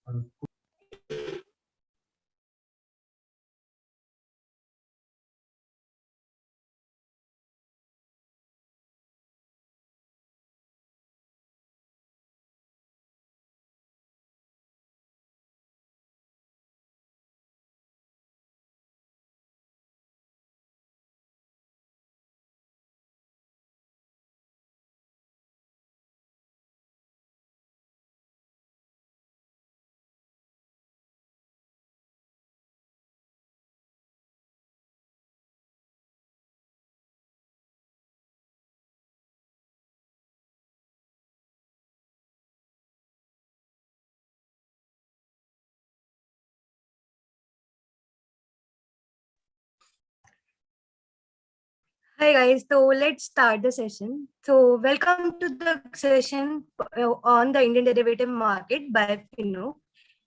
Hi guys, so let's start the session. So welcome to the session on the Indian derivative market by FinOak.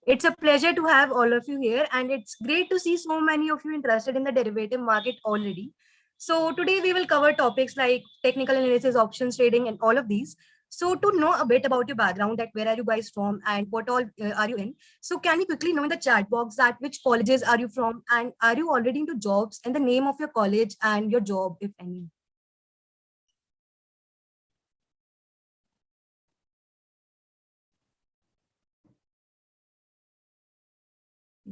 It's a pleasure to have all of you here, and it's great to see so many of you interested in the derivative market already. So today we will cover topics like technical analysis, options trading, and all of these. So to know a bit about your background, that where are you guys from and what all are you in? So can you quickly know in the chat box that which colleges are you from and are you already into jobs and the name of your college and your job, if any?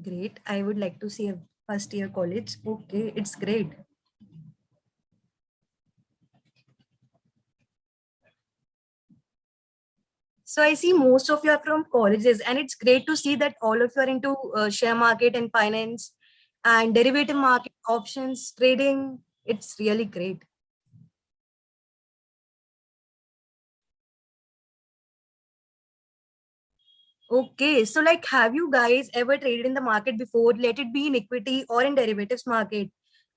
Great. I would like to see a first year college. Okay, it's great. So I see most of you are from colleges, and it's great to see that all of you are into share market and finance and derivative market, options, trading. It's really great. Okay, so like, have you guys ever traded in the market before? Let it be in equity or in derivatives market.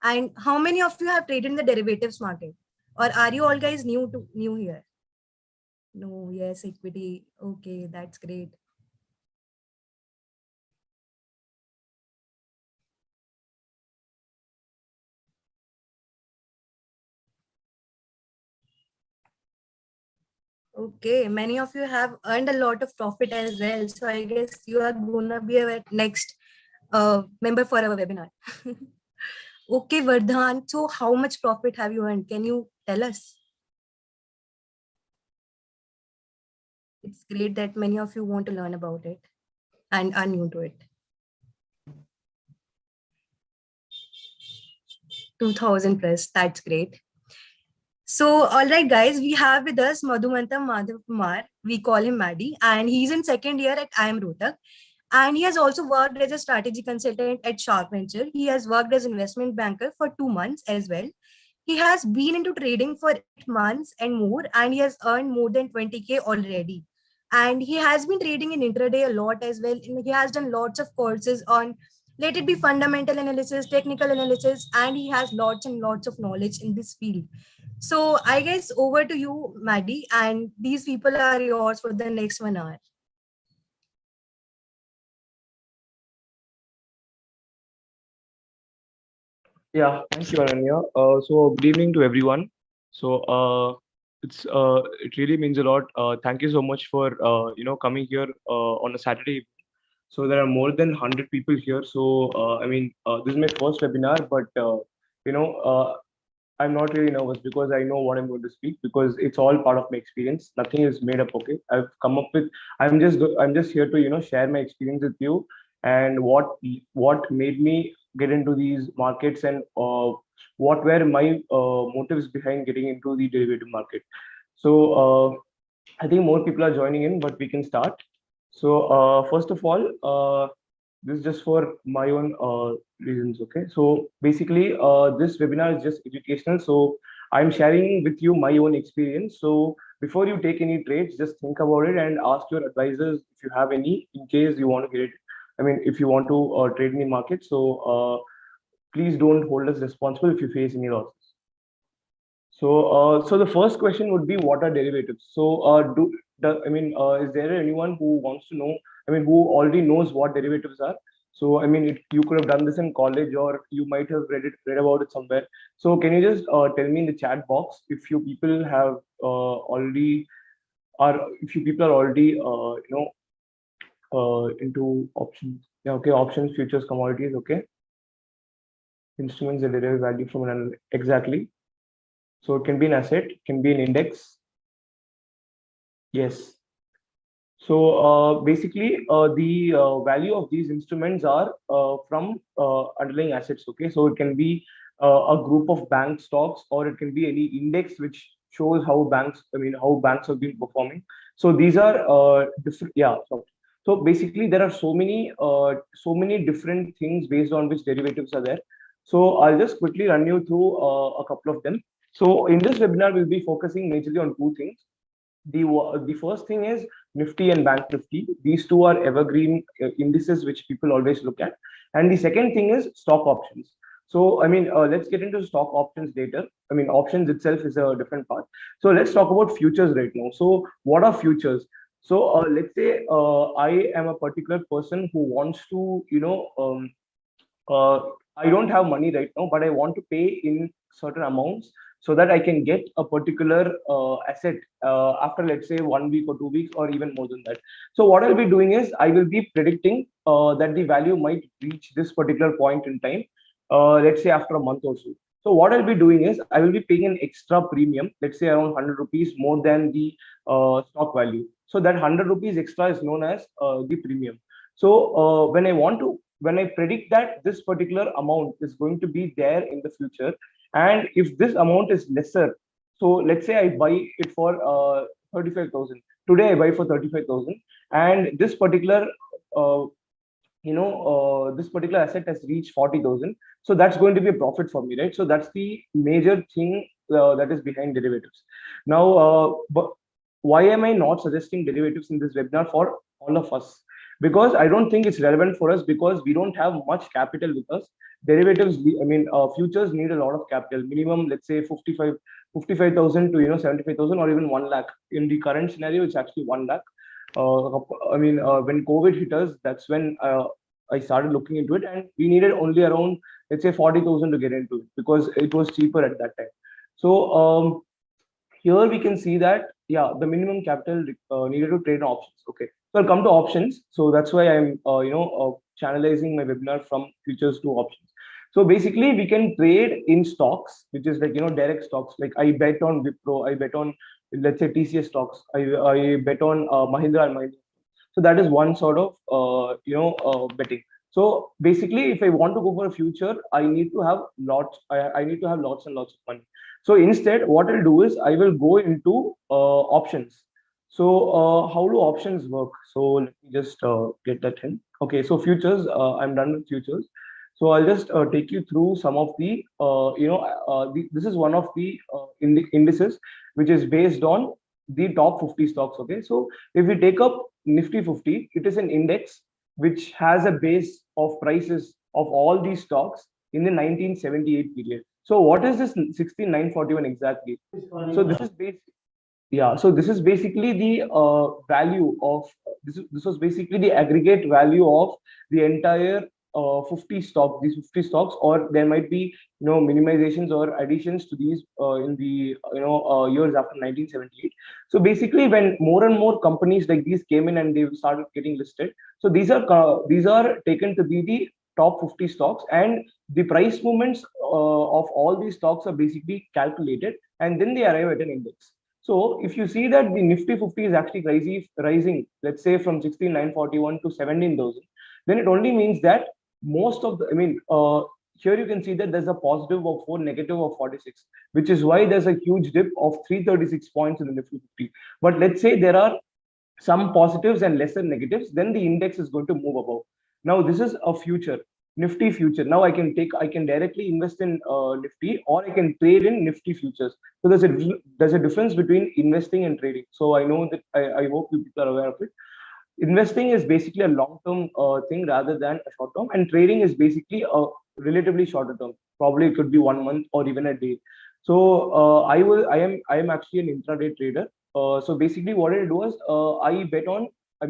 And how many of you have traded in the derivatives market? Or are you all guys new here? No, yes, equity. Okay, that's great. Okay, many of you have earned a lot of profit as well. So I guess you are gonna be a next member for our webinar. Okay, Vardhan. So how much profit have you earned? Can you tell us? It's great that many of you want to learn about it and are new to it. 2000 plus. That's great. So, all right, guys, we have with us Madhumantam Madhav Kumar. We call him Maddie, and he's in second year at IIM Rohtak. And he has also worked as a strategy consultant at Shark Venture. He has worked as investment banker for 2 months as well. He has been into trading for 8 months and more, and he has earned more than 20K already. And he has been trading in intraday a lot as well. And he has done lots of courses on, let it be fundamental analysis, technical analysis, and he has lots and lots of knowledge in this field. So I guess over to you, Maddie, and these people are yours for the next 1 hour. Yeah, thank you, Ananya. So good evening to everyone. So it really means a lot. Thank you so much for coming here on a Saturday. So there are more than 100 people here. So this is my first webinar, but you know uh, I'm not really nervous because I know what I'm going to speak because it's all part of my experience. Nothing is made up. Okay, I've come up with. I'm just here to share my experience with you and what made me get into these markets and what were my motives behind getting into the derivative market. So I think more people are joining in, but we can start. So first of all, this is just for my own reasons. Okay. So basically, this webinar is just educational. So I'm sharing with you my own experience. So before you take any trades, just think about it and ask your advisors if you have any, in case you want to get it. I mean, if you want to trade in the market. So please don't hold us responsible if you face any losses. So the first question would be, what are derivatives? So, is there anyone who wants to know? I mean, who already knows what derivatives are? So, I mean, you could have done this in college, or you might have read about it somewhere. So, can you just tell me in the chat box if you people have already are if you people are already into options. Yeah, okay, options, futures, commodities, okay. Instruments that derive value from an exactly. So it can be an asset, it can be an index. Yes. So basically, the value of these instruments are from underlying assets. Okay, so it can be a group of bank stocks, or it can be any index which shows how banks, I mean, how banks have been performing. So these are different. Yeah. So basically, there are so many different things based on which derivatives are there. So I'll just quickly run you through a couple of them. So in this webinar, we'll be focusing majorly on two things. The first thing is Nifty and Bank Nifty. These two are evergreen indices which people always look at. And the second thing is stock options. So, I mean, let's get into stock options later. I mean, options itself is a different part. So let's talk about futures right now. So what are futures? So let's say I am a particular person who wants to, uh, I don't have money right now, but I want to pay in certain amounts so that I can get a particular asset after, let's say, 1 week or 2 weeks or even more than that. So what I'll be doing is I will be predicting that the value might reach this particular point in time, let's say after a month or so. So what I'll be doing is I will be paying an extra premium, let's say around 100 rupees more than the stock value. So that 100 rupees extra is known as the premium. So when I predict that this particular amount is going to be there in the future, and if this amount is lesser, so let's say I buy it for 35,000. Today I buy for 35,000, and uh, this particular asset has reached 40,000. So that's going to be a profit for me, right? So that's the major thing that is behind derivatives. Now, but why am I not suggesting derivatives in this webinar for all of us? Because I don't think it's relevant for us because we don't have much capital with us. Derivatives, I mean, futures need a lot of capital. Minimum, let's say 55,000 to 75,000 or even 1 lakh. In the current scenario, it's actually 1 lakh. When COVID hit us, that's when I started looking into it, and we needed only around, let's say, 40,000 to get into it because it was cheaper at that time. So here we can see that, yeah, the minimum capital needed to trade options. Okay, so I'll come to options. So that's why I'm channelizing my webinar from futures to options. So basically we can trade in stocks, which is like direct stocks. Like I bet on Wipro, I bet on, let's say, TCS stocks, I bet on Mahindra and Mahindra. So that is one sort of betting. So basically, if I want to go for a future, I need to have lots. I need to have lots and lots of money. So instead, what I'll do is I will go into options. So how do options work? So let me just get that in. Okay, so futures. I'm done with futures. So I'll just take you through some of the, this is one of the indices which is based on the top 50 stocks. Okay, so if we take up Nifty 50, it is an index which has a base of prices of all these stocks in the 1978 period. So what is this 16941 exactly? So this is based, yeah, so this is basically the value of this was basically the aggregate value of the entire 50 stock, these 50 stocks, or there might be minimizations or additions to these in the years after 1978. So basically, when more and more companies like these came in and they started getting listed, so these are taken to be the top 50 stocks, and the price movements of all these stocks are basically calculated, and then they arrive at an index. So if you see that the Nifty 50 is actually rising, let's say from 16,941 to 17,000, then it only means that most of the, here you can see that there's a positive of 4, negative of 46, which is why there's a huge dip of 336 points in the Nifty 50. But let's say there are some positives and lesser negatives, then the index is going to move above. Now, this is a future. Nifty future. Now I can directly invest in Nifty, or I can trade in Nifty futures. So there's a difference between investing and trading. So I know that I hope you people are aware of it. Investing is basically a long-term thing rather than a short-term, and trading is basically a relatively shorter term. Probably it could be 1 month or even a day. So I am actually an intraday trader. So basically, what I do is I bet on. I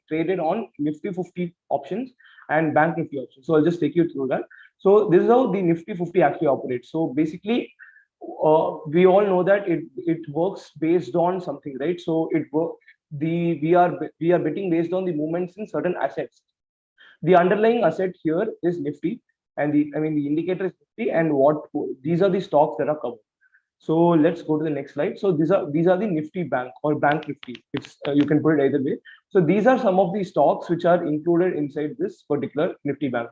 traded on Nifty 50 options and Bank Nifty options. So I'll just take you through that. So this is how the Nifty 50 actually operates. So basically, we all know that it works based on something, right? So we are betting based on the movements in certain assets. The underlying asset here is Nifty, and the indicator is Nifty, and what these are the stocks that are covered. So let's go to the next slide. So these are the Nifty Bank or Bank Nifty. It's you can put it either way. So these are some of the stocks which are included inside this particular Nifty Bank,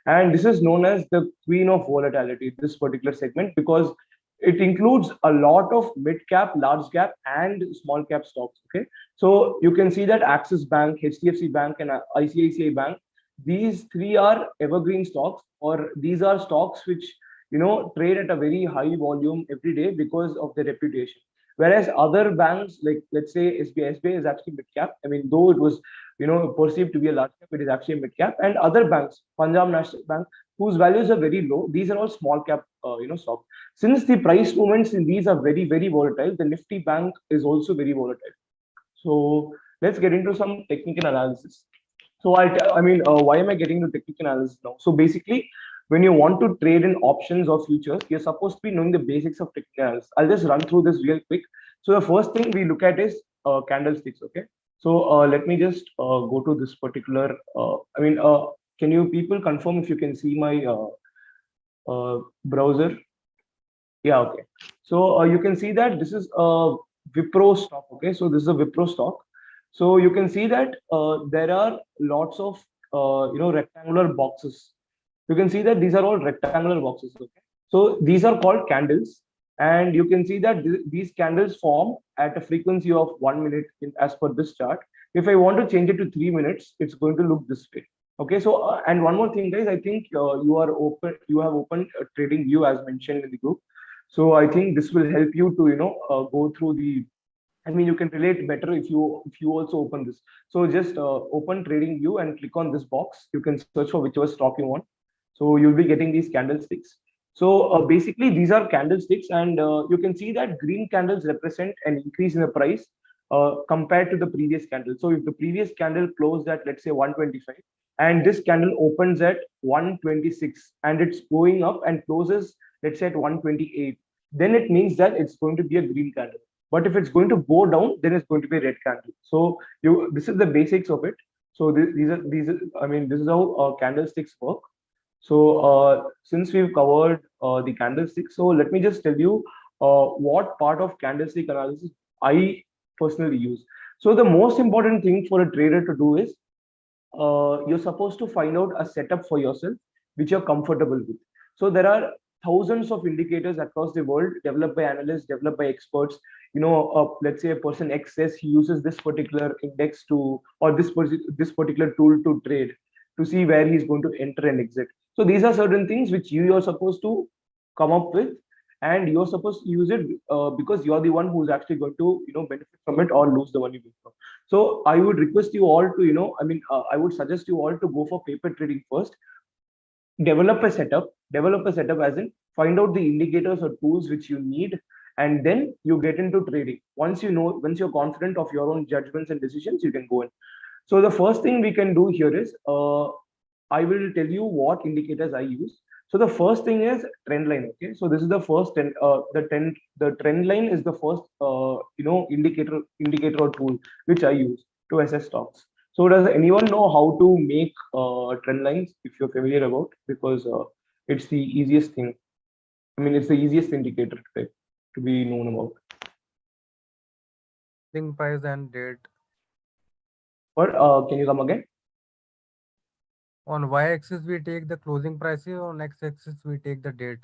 and this is known as the queen of volatility. This particular segment, because it includes a lot of mid cap, large cap, and small cap stocks. Okay, so you can see that Axis Bank, HDFC Bank, and ICICI Bank, these three are evergreen stocks, or these are stocks which trade at a very high volume every day because of their reputation. Whereas other banks, like let's say SBI is actually mid cap. I mean, though it was perceived to be a large cap, it is actually mid cap. And other banks, Punjab National Bank, whose values are very low, these are all small cap stocks. Since the price movements in these are very, very volatile, the Nifty Bank is also very volatile. So let's get into some technical analysis. So why am I getting into technical analysis now? So basically, when you want to trade in options or futures, you're supposed to be knowing the basics of technical analysis. I'll just run through this real quick. So the first thing we look at is candlesticks. Okay. So let me just go to this particular. Can you people confirm if you can see my browser? Yeah. Okay. So you can see that this is a Wipro stock. Okay. So this is a Wipro stock. So you can see that there are lots of rectangular boxes. You can see that these are all rectangular boxes. Okay, so these are called candles, and you can see that these candles form at a frequency of 1 minute as per this chart. If I want to change it to 3 minutes, it's going to look this way. Okay, so and one more thing, guys, I think you have opened a trading view as mentioned in the group. So I think this will help you to go through the. I mean, you can relate better if you also open this. So just open trading view and click on this box. You can search for whichever stock you want. So you'll be getting these candlesticks. So basically, these are candlesticks, and you can see that green candles represent an increase in the price compared to the previous candle. So if the previous candle closed at, let's say, 125, and this candle opens at 126, and it's going up and closes, let's say, at 128, then it means that it's going to be a green candle. But if it's going to go down, then it's going to be a red candle. So this is the basics of it. So this is how candlesticks work. So since we've covered the candlesticks, so let me just tell you what part of candlestick analysis I personally use. So the most important thing for a trader to do is you're supposed to find out a setup for yourself which you're comfortable with. So there are thousands of indicators across the world developed by analysts, developed by experts. Let's say a person X says he uses this particular index to, or this particular tool to trade, to see where he's going to enter and exit. So these are certain things which you're supposed to come up with, and you're supposed to use it because you're the one who's actually going to benefit from it or lose the money from. So I would request you all to I would suggest you all to go for paper trading first. Develop a setup as in find out the indicators or tools which you need, and then you get into trading. Once you're confident of your own judgments and decisions, you can go in. So the first thing we can do here is I will tell you what indicators I use. So the first thing is trend line. Okay, so this is the first the trend line is the first indicator or tool which I use to assess stocks. So does anyone know how to make trend lines if you're familiar about? Because it's the easiest thing. I mean, it's the easiest indicator to be known about. Closing price and date. Or can you come again? On y-axis we take the closing prices. On x-axis we take the date.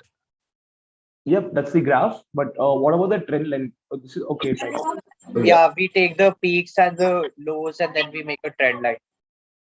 Yep, that's the graph. But what about the trend line? This is okay. Fine. Yeah, we take the peaks and the lows, and then we make a trend line.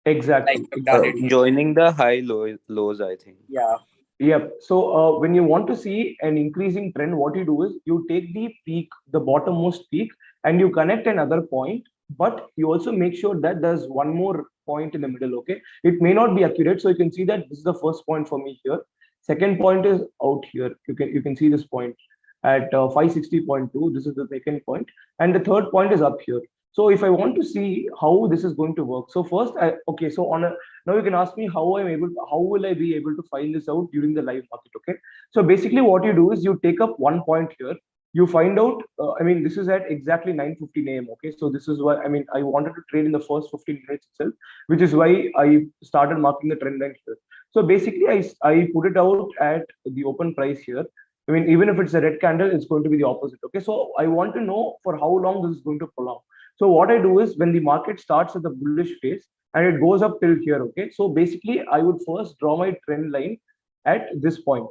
Exactly. Like we've done it here. Joining the high lows, I think. Yeah. Yep. So when you want to see an increasing trend, what you do is you take the peak, the bottommost peak, and you connect another point. But you also make sure that there's one more point in the middle. Okay. It may not be accurate, so you can see that this is the first point for me here. Second point is out here. You can see this point at 560.2. This is the second point, and the third point is up here. So if I want to see how this is going to work, so first, so now you can ask me how will I be able to find this out during the live market? Okay, so basically what you do is you take up one point here, you find out, I mean, this is at exactly 9:15 a.m. Okay, so this is why, I mean, I wanted to trade in the first 15 minutes itself, which is why I started marking the trend line here. So basically, I put it out at the open price here. I mean, even if it's a red candle, it's going to be the opposite. Okay, so I want to know for how long this is going to prolong. So what I do is when the market starts at the bullish phase and it goes up till here. Okay, so basically, I would first draw my trend line at this point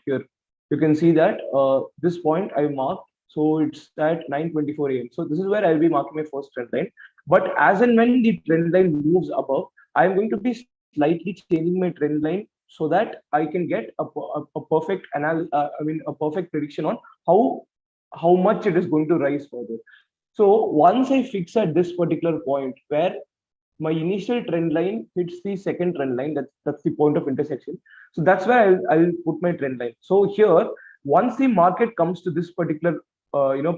here. You can see that this point I marked, so it's at 9:24 a.m. So this is where I'll be marking my first trend line. But as and when the trend line moves above, I'm going to be slightly changing my trend line so that I can get a perfect a perfect prediction on how much it is going to rise further. So once I fix at this particular point where my initial trend line hits the second trend line, that's the point of intersection. So that's where I'll put my trend line. So here, once the market comes to this particular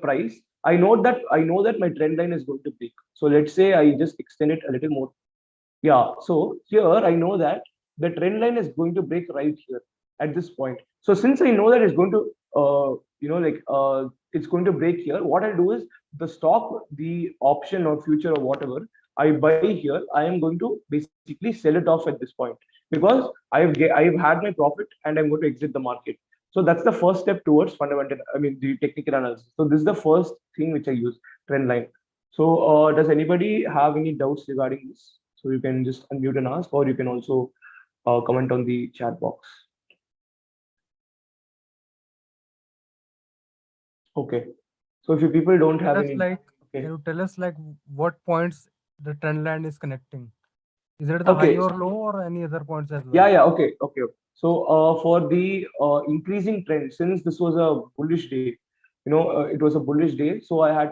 price, I know that my trend line is going to peak. So let's say I just extend it a little more. Yeah, so here I know that the trend line is going to break right here at this point. So since I know that it's going to it's going to break here, what I'll do is the stock, the option or future or whatever I buy here, I am going to basically sell it off at this point because I've had my profit and I'm going to exit the market. So that's the first step towards fundamental, I mean the technical analysis. So this is the first thing which I use, trend line. So does anybody have any doubts regarding this? So you can just unmute and ask, or you can also comment on the chat box. Okay. So if you people don't have any, Can you tell us like what points the trend line is connecting? Is it the high or low or any other points as well? Yeah. Okay. So for the increasing trend, since this was a bullish day, it was a bullish day. So I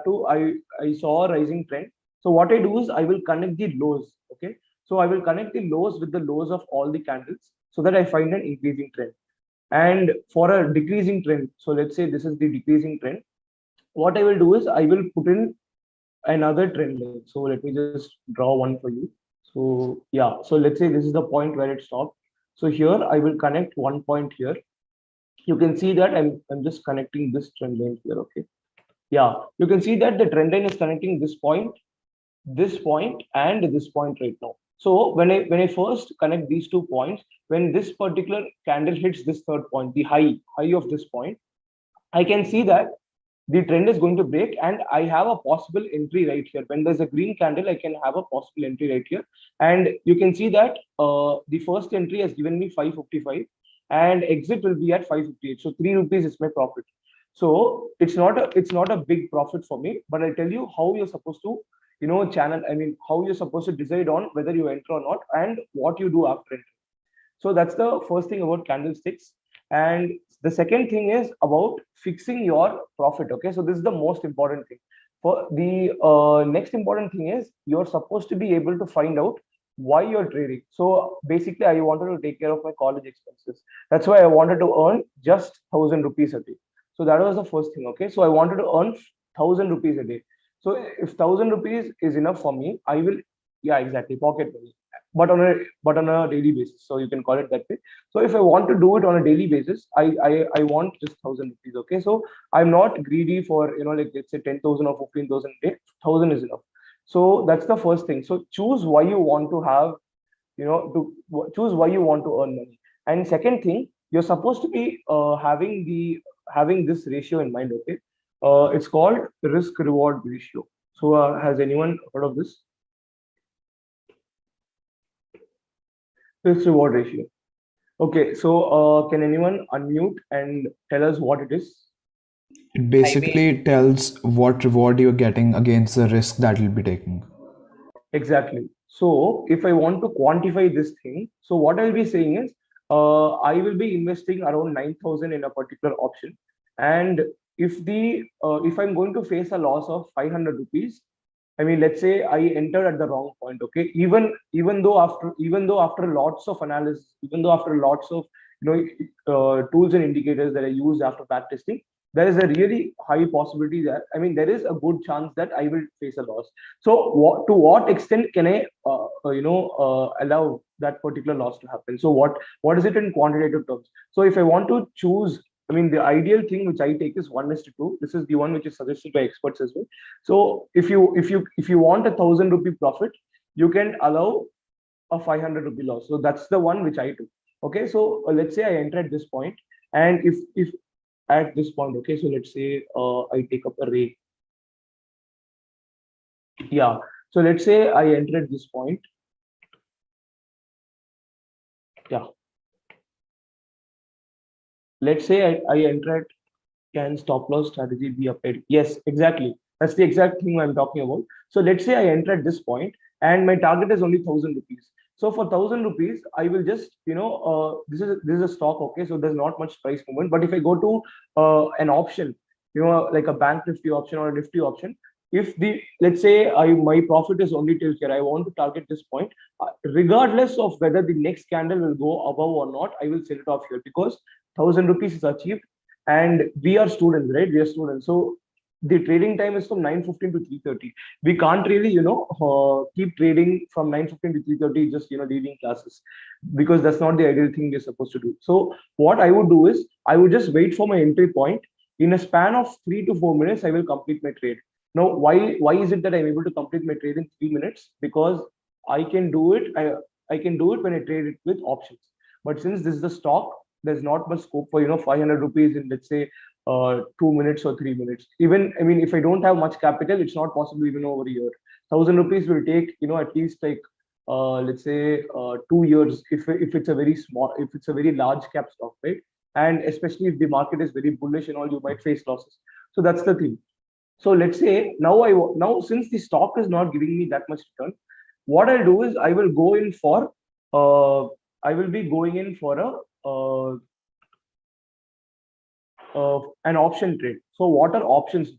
saw a rising trend. So what I do is I will connect the lows. Okay. So I will connect the lows with the lows of all the candles so that I find an increasing trend. And for a decreasing trend, so let's say this is the decreasing trend. What I will do is I will put in another trend line. So let me just draw one for you. So yeah, so let's say this is the point where it stopped. So here I will connect one point here. You can see that I'm just connecting this trend line here. Okay. Yeah, you can see that the trend line is connecting this point, and this point right now. So when I first connect these 2 points, when this particular candle hits this third point, the high of this point, I can see that the trend is going to break and I have a possible entry right here. When there's a green candle, I can have a possible entry right here. And you can see that the first entry has given me 555 and exit will be at 558. So 3 rupees is my profit. So it's not a big profit for me, but I'll tell you how you're supposed to, how you're supposed to decide on whether you enter or not and what you do after entry. So that's the first thing about candlesticks. And the second thing is about fixing your profit. Okay, so this is the most important thing. For the next important thing is you're supposed to be able to find out why you're trading. So basically, I wanted to take care of my college expenses. That's why I wanted to earn just 1,000 rupees a day. So that was the first thing. Okay, so I wanted to earn 1,000 rupees a day. So if 1,000 rupees is enough for me, I will, yeah, exactly, pocket money, but on a daily basis. So you can call it that way. So if I want to do it on a daily basis, I want just 1,000 rupees. Okay, so I'm not greedy for like let's say 10,000 or 15,000 a day. 1,000 is enough. So that's the first thing. So choose why you want to have choose why you want to earn money. And second thing, you're supposed to be having this ratio in mind. Okay, it's called risk reward ratio. So has anyone heard of this? Risk reward ratio. Okay, so can anyone unmute and tell us what it is? It basically tells what reward you're getting against the risk that you'll be taking. Exactly. So if I want to quantify this thing, so what I'll be saying is, I will be investing around 9,000 in a particular option, and if I'm going to face a loss of 500 rupees, I mean, let's say I entered at the wrong point. Okay, even though after lots of analysis, even though after lots of tools and indicators that I used after backtesting, there is a really high possibility that, I mean, there is a good chance that I will face a loss. So to what extent can I allow that particular loss to happen? So what is it in quantitative terms? So if I want to choose I mean, the ideal thing which I take is 1:2. This is the one which is suggested by experts as well. So if you want 1,000 rupee profit, you can allow a 500 rupee loss. So that's the one which I do. Okay, so let's say I enter at this point, and if at this point, okay, so let's say I take up a ray. Yeah, so let's say I enter at this point. Yeah, let's say I enter at, can stop loss strategy be applied? Yes, exactly. That's the exact thing I'm talking about. So let's say I enter at this point and my target is only 1,000 rupees. So for 1,000 rupees, I will just, this is a stock, okay? So there's not much price movement. But if I go to an option, like a bank Nifty option or a Nifty option, if let's say my profit is only till here, I want to target this point, regardless of whether the next candle will go above or not, I will sell it off here because 1,000 rupees is achieved. And we are students, right? We are students. So the trading time is from 9:15 to 3:30. We can't really, keep trading from 9:15 to 3:30, just, leaving classes, because that's not the ideal thing we're supposed to do. So what I would do is I would just wait for my entry point. In a span of 3 to 4 minutes, I will complete my trade. Now, why is it that I'm able to complete my trade in 3 minutes? Because I can do it. I can do it when I trade it with options. But since this is the stock, there's not much scope for 500 rupees in, let's say, 2 minutes or 3 minutes. Even, I mean, if I don't have much capital, it's not possible even over a year. 1,000 rupees will take at least like let's say 2 years if it's a very small, if it's a very large cap stock, right? And especially if the market is very bullish and all, you might face losses. So that's the thing. So let's say now since the stock is not giving me that much return, what I'll do is I will go in for I will be going in for an option trade. So what are options?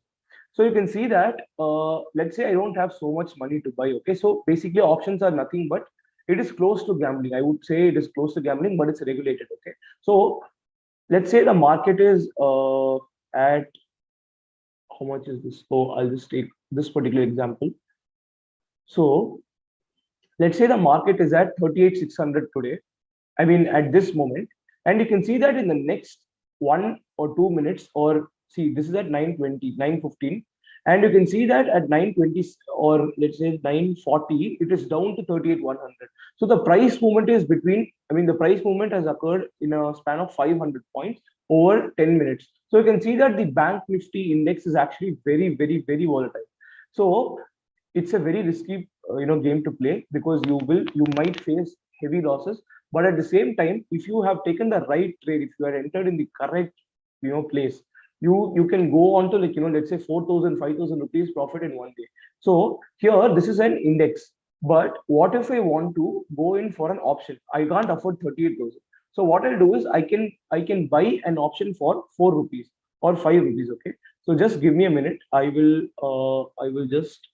So you can see that let's say I don't have so much money to buy. Okay, so basically options are nothing but it is close to gambling. I would say it is close to gambling, but it's regulated. Okay, so let's say the market is at, how much is this? So I'll just take this particular example. So let's say the market is at 38,600 today. I mean, at this moment, and you can see that in the next 1 or 2 minutes, or see, this is at 9:20, 9:15, and you can see that at 9:20 or let's say 9:40, it is down to 38,100. So the price movement is between, I mean, the price movement has occurred in a span of 500 points over 10 minutes. So you can see that the Bank Nifty index is actually very, very, very volatile. So it's a very risky, game to play, because you might face heavy losses. But at the same time, if you have taken the right trade, if you are entered in the correct, place, you can go on to, like, let's say 4,000, 5,000 rupees profit in one day. So here, this is an index. But what if I want to go in for an option? I can't afford 38,000. So what I'll do is I can buy an option for 4 rupees or 5 rupees. Okay. So just give me a minute. I will just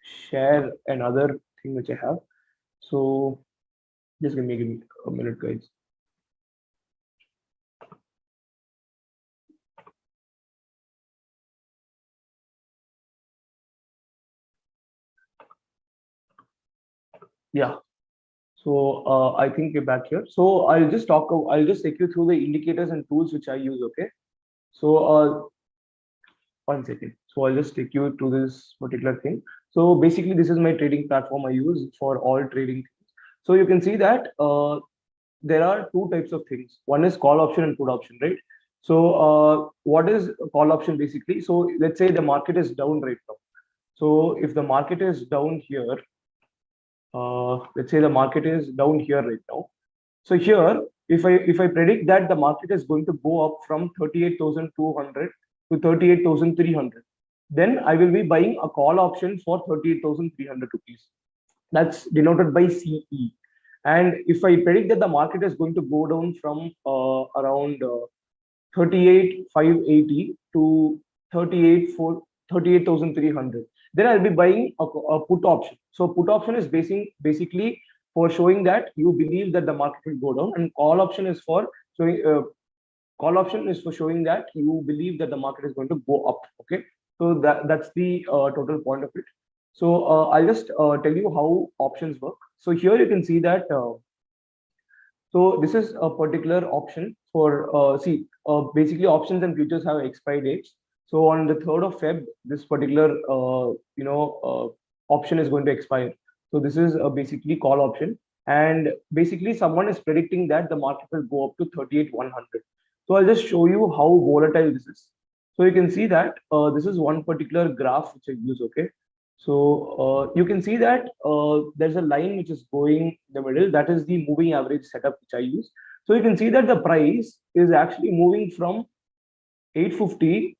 share another thing which I have. So just give me a minute, guys. Yeah. So I think we're back here. So I'll just take you through the indicators and tools which I use. Okay. So 1 second. So I'll just take you to this particular thing. So basically, this is my trading platform I use for all trading. So you can see that there are two types of things. One is call option and put option, right? So what is call option basically? So let's say the market is down right now. So if the market is down here, let's say the market is down here right now. So here, if I predict that the market is going to go up from 38,200 to 38,300, then I will be buying a call option for 38,300 rupees. That's denoted by CE. And if I predict that the market is going to go down from around 38,580 to 38,300, then I'll be buying a put option. So put option is basically for showing that you believe that the market will go down, and call option is for showing that you believe that the market is going to go up. Okay, so that's the total point of it. So I'll just tell you how options work. So here you can see that So this is a particular option for basically options and futures have expiry dates. So on the 3rd of Feb, this particular option is going to expire. So this is basically call option, and basically someone is predicting that the market will go up to 38,100. So I'll just show you how volatile this is. So you can see that this is one particular graph which I use. Okay, so you can see that there's a line which is going in the middle. That is the moving average setup which I use. So you can see that the price is actually moving from 850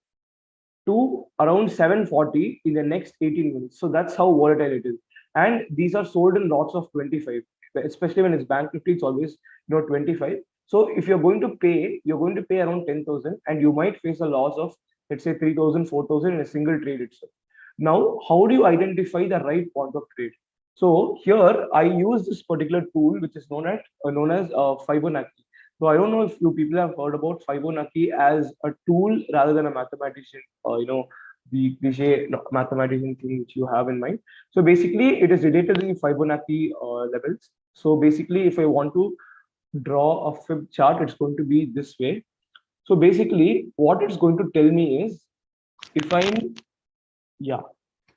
to around 740 in the next 18 minutes. So that's how volatile it is. And these are sold in lots of 25, especially when it's Bank Nifty, it's always 25. So if you're going to pay, you're going to pay around 10,000, and you might face a loss of, let's say, 3,000, 4,000 in a single trade itself. Now, how do you identify the right point of trade? So here I use this particular tool, which is known as Fibonacci. So I don't know if you people have heard about Fibonacci as a tool rather than a mathematician, the cliche mathematician thing which you have in mind. So basically, it is related to the Fibonacci levels. So basically, if I want to draw a fib chart, it's going to be this way. So basically, what it's going to tell me is, if I'm,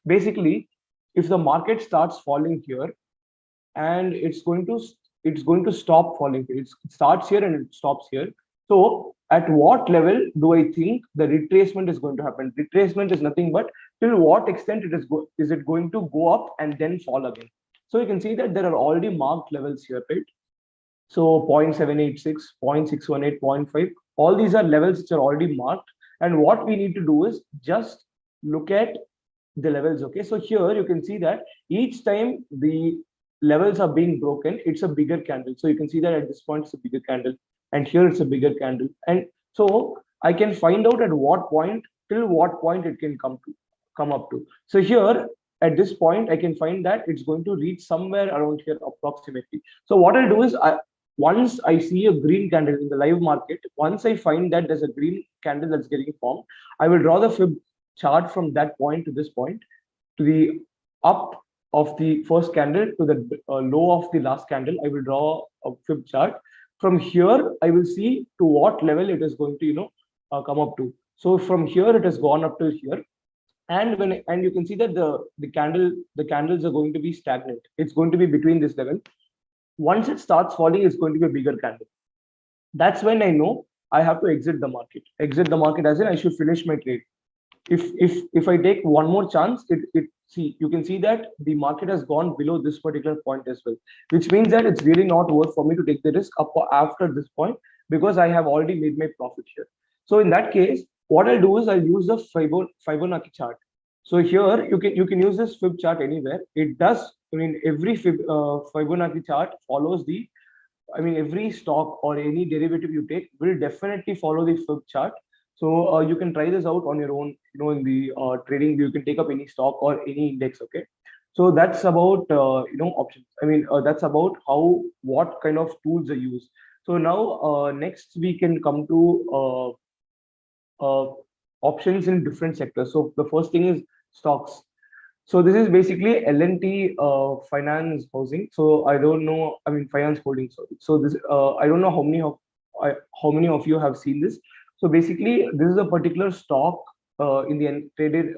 basically, if the market starts falling here, and it's going to stop falling here. It starts here and it stops here. So at what level do I think the retracement is going to happen? Retracement is nothing but till what extent is it going to go up and then fall again. So you can see that there are already marked levels here, right? So 0.786, 0.618, 0.5, all these are levels which are already marked. And what we need to do is just look at the levels. Okay, so here you can see that each time the levels are being broken, it's a bigger candle. So you can see that at this point it's a bigger candle, and here it's a bigger candle. And so I can find out at what point, till what point it can come up to. So here at this point, I can find that it's going to reach somewhere around here approximately. So what I'll do is, once I see a green candle in the live market, once I find that there's a green candle that's getting formed, I will draw the fib chart from that point to this point, to the up of the first candle to the low of the last candle. I will draw a fib chart. From here, I will see to what level it is going to come up to. So from here, it has gone up to here, and you can see that the candles are going to be stagnant. It's going to be between this level. Once it starts falling, it's going to be a bigger candle. That's when I know I have to exit the market. Exit the market as in I should finish my trade. If I take one more chance, you can see that the market has gone below this particular point as well, which means that it's really not worth for me to take the risk up after this point, because I have already made my profit here. So in that case, what I'll do is I'll use the Fibonacci chart. So here you can use this fib chart anywhere. It does. I mean, every Fibonacci chart follows the. I mean, every stock or any derivative you take will definitely follow the fib chart. So you can try this out on your own. In the trading, you can take up any stock or any index. Okay. So that's about options. I mean, that's about what kind of tools are used. So now next we can come to options in different sectors. So the first thing is stocks. So this is basically L&T finance housing. So I don't know. I mean, finance holding. Sorry. So this I don't know how many of you have seen this. So basically, this is a particular stock in the traded.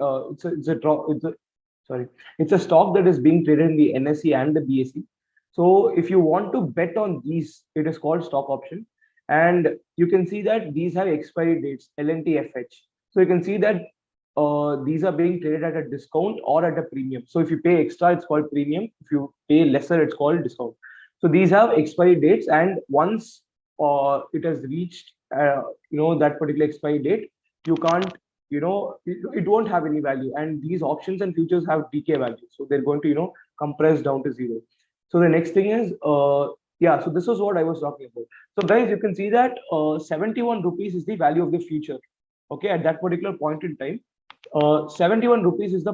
It's a stock that is being traded in the NSE and the BSE. So if you want to bet on these, it is called stock option. And you can see that these have expiry dates, L&TFH. So you can see that these are being traded at a discount or at a premium. So if you pay extra, it's called premium. If you pay lesser, it's called discount. So these have expiry dates, and once it has reached that particular expiry date, you can't, it won't have any value. And these options and futures have decay value, so they're going to compress down to zero. So the next thing is so this is what I was talking about. So guys, you can see that 71 rupees is the value of the future. Okay, at that particular point in time, 71 rupees is the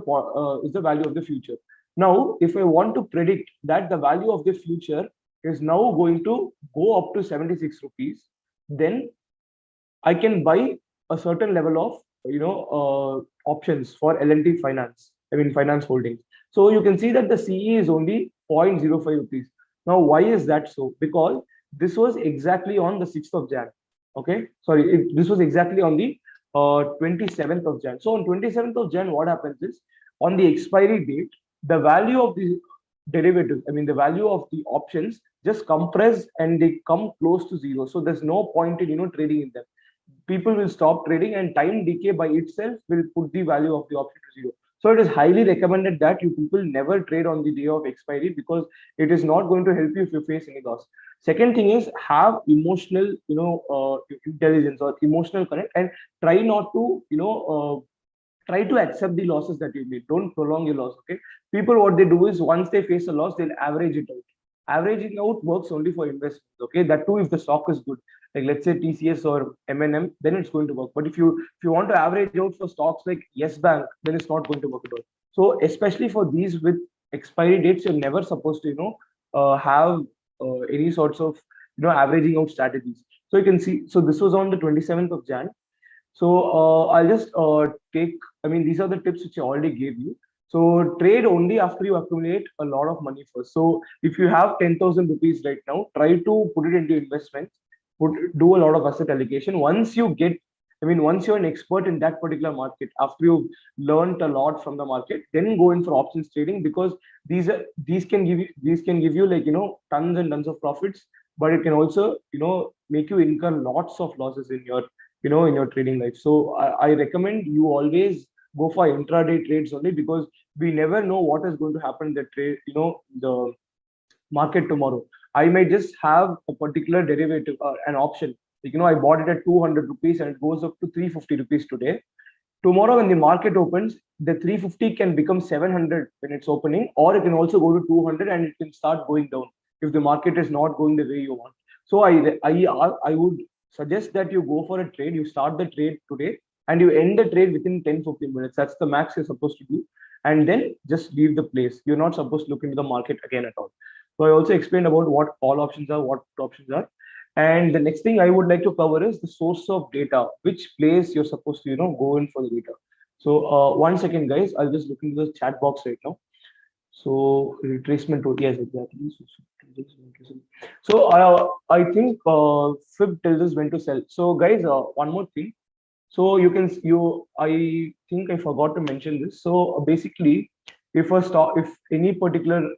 value of the future. Now, if I want to predict that the value of the future is now going to go up to 76 rupees, then I can buy a certain level of options for L&T finance. I mean, finance holdings. So you can see that the CE is only 0.05 rupees. Now, why is that so? Because this was exactly on the 6th of Jan. Okay, sorry, this was exactly on the 27th of Jan. So on 27th of Jan, what happens is on the expiry date, the value of the derivatives, I mean the value of the options just compress and they come close to zero. So there's no point in trading in them. People will stop trading and time decay by itself will put the value of the option to zero. So it is highly recommended that you people never trade on the day of expiry because it is not going to help you if you face any loss. Second thing is have emotional, intelligence or emotional connect and try not to, try to accept the losses that you made. Don't prolong your loss. Okay. People, what they do is once they face a loss, they'll average it out. Averaging out works only for investments. Okay. That too, if the stock is good, like let's say TCS or M&M, then it's going to work. But if you want to average out for stocks like Yes Bank, then it's not going to work at all. So especially for these with expiry dates, you're never supposed to, have any sorts of, averaging out strategies. So you can see, so this was on the 27th of Jan. So I'll just take, I mean, these are the tips which I already gave you. So trade only after you accumulate a lot of money first. So if you have 10,000 rupees right now, try to put it into investments, do a lot of asset allocation. Once you get, I mean, once you're an expert in that particular market, after you've learned a lot from the market, then go in for options trading because these can give you like, tons and tons of profits, but it can also, make you incur lots of losses in your in your trading life. So I recommend you always go for intraday trades only because we never know what is going to happen in the trade, the market tomorrow. I may just have a particular derivative, an option. Like, I bought it at 200 rupees and it goes up to 350 rupees today. Tomorrow, when the market opens, the 350 can become 700 when it's opening, or it can also go to 200 and it can start going down if the market is not going the way you want. So I would suggest that you go for a trade. You start the trade today and you end the trade within 10-15 minutes. That's the max you're supposed to do. And then just leave the place. You're not supposed to look into the market again at all. So I also explained about what call options are, what put options are. And the next thing I would like to cover is the source of data, which place you're supposed to, go in for the data. So 1 second, guys. I'll just look into the chat box right now. So retracement tool, yes, exactly. So I think Fib tells us when to sell. So guys, one more thing. So I think I forgot to mention this. So basically, if any particular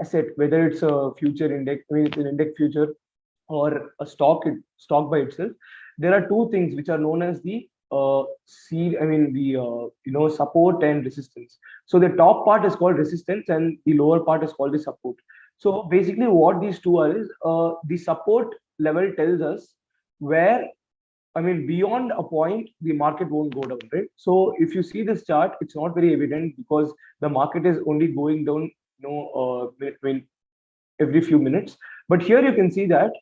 asset, whether it's a future index, I mean it's an index future or a stock by itself, there are two things which are known as the support and resistance. So the top part is called resistance and the lower part is called the support. So basically what these two are is the support level tells us where, I mean, beyond a point, the market won't go down, right? So if you see this chart, it's not very evident because the market is only going down, every few minutes. But here you can see that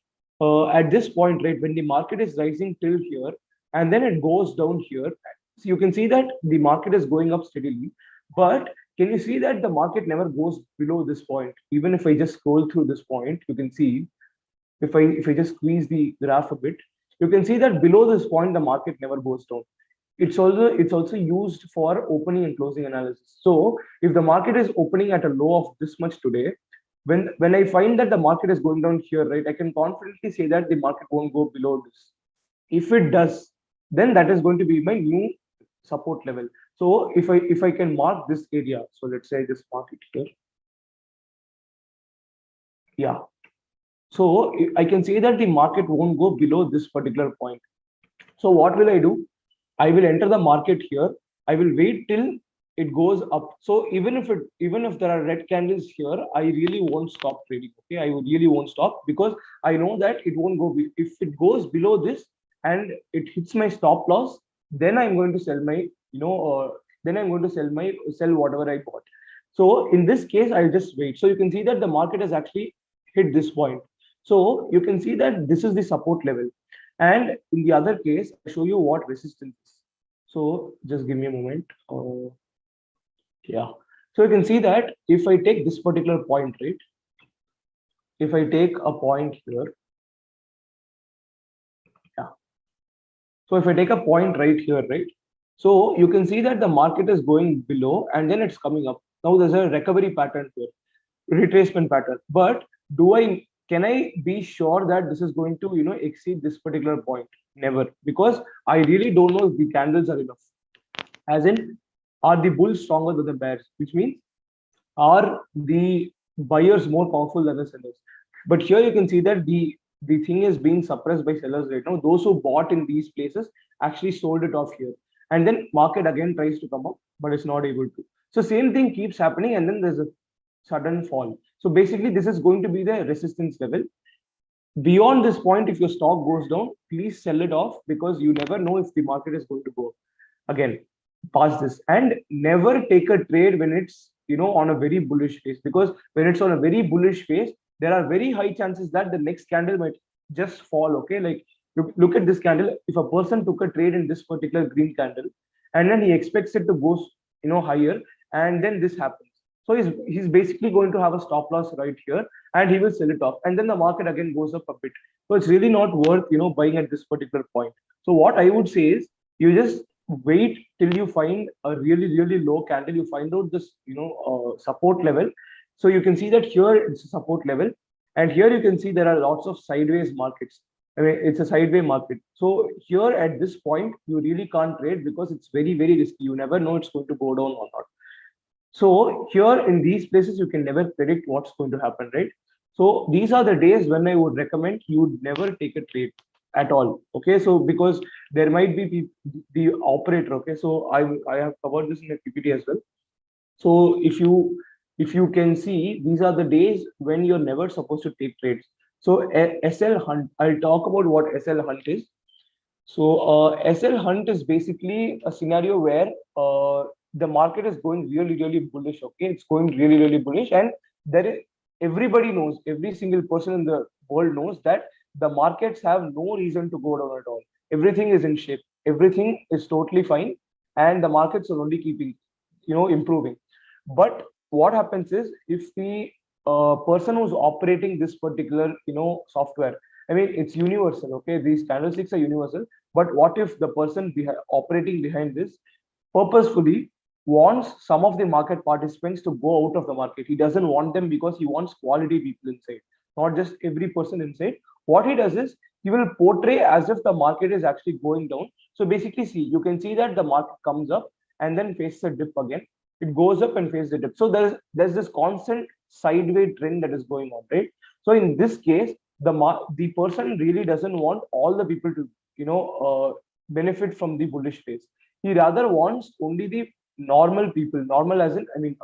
at this point, right, when the market is rising till here, and then it goes down here, so you can see that the market is going up steadily. But can you see that the market never goes below this point? Even if I just scroll through this point, you can see, if I just squeeze the graph a bit, you can see that below this point, the market never goes down. It's also used for opening and closing analysis. So if the market is opening at a low of this much today, when I find that the market is going down here, right, I can confidently say that the market won't go below this. If it does, then that is going to be my new support level. So if I can mark this area, so let's say I just mark it here. Yeah. So I can say that the market won't go below this particular point. So what will I do? I will enter the market here. I will wait till it goes up. So even if there are red candles here, I really won't stop trading. Okay, I really won't stop because I know that it won't go. If it goes below this and it hits my stop loss, then I'm going to sell my, then I'm going to sell whatever I bought. So in this case, I'll just wait. So you can see that the market has actually hit this point. So you can see that this is the support level. And in the other case, I'll show you what resistance is. So just give me a moment. Yeah. So you can see that if I take this particular point, right? If I take a point here. Yeah. So if I take a point right here, right? So you can see that the market is going below and then it's coming up. Now there's a recovery pattern here, retracement pattern. But can I be sure that this is going to, exceed this particular point? Never, because I really don't know if the candles are enough. As in, are the bulls stronger than the bears? Which means, are the buyers more powerful than the sellers? But here you can see that the thing is being suppressed by sellers right now. Those who bought in these places actually sold it off here, and then market again tries to come up, but it's not able to. So same thing keeps happening, and then there's a sudden fall. So basically, this is going to be the resistance level. Beyond this point, if your stock goes down, please sell it off, because you never know if the market is going to go up. Again, past this, and never take a trade when it's, on a very bullish phase, because when it's on a very bullish phase, there are very high chances that the next candle might just fall. Okay, like look at this candle. If a person took a trade in this particular green candle, and then he expects it to go, higher, and then this happens, so he's basically going to have a stop loss right here, and he will sell it off, and then the market again goes up a bit. So it's really not worth, buying at this particular point. So what I would say is, you just wait till you find a really low candle. You find out this, support level. So you can see that here it's a support level, and here you can see there are lots of sideways markets. I mean, it's a sideways market. So here at this point, you really can't trade, because it's very risky. You never know it's going to go down or not. So here in these places, you can never predict what's going to happen, right? So these are the days when I would recommend you would never take a trade at all. Okay, so because there might be the operator. Okay, so I have covered this in the PPT as well. So if you can see, these are the days when you're never supposed to take trades. So SL hunt, I'll talk about what SL hunt is. So SL hunt is basically a scenario where the market is going really bullish. Okay, it's going really bullish, and there is, everybody knows, every single person in the world knows that the markets have no reason to go down at all. Everything is in shape, everything is totally fine, and the markets are only keeping, improving. But what happens is, if the person who's operating this particular, software, I mean, it's universal. Okay, these candlesticks are universal, but what if the person operating behind this purposefully wants some of the market participants to go out of the market? He doesn't want them, because he wants quality people inside, not just every person inside. What he does is, he will portray as if the market is actually going down. So basically, see, you can see that the market comes up and then faces a dip again. It goes up and faces a dip. So there's this constant sideways trend that is going on, right? So in this case, the person really doesn't want all the people to, benefit from the bullish phase. He rather wants only the normal people, normal as in, I mean,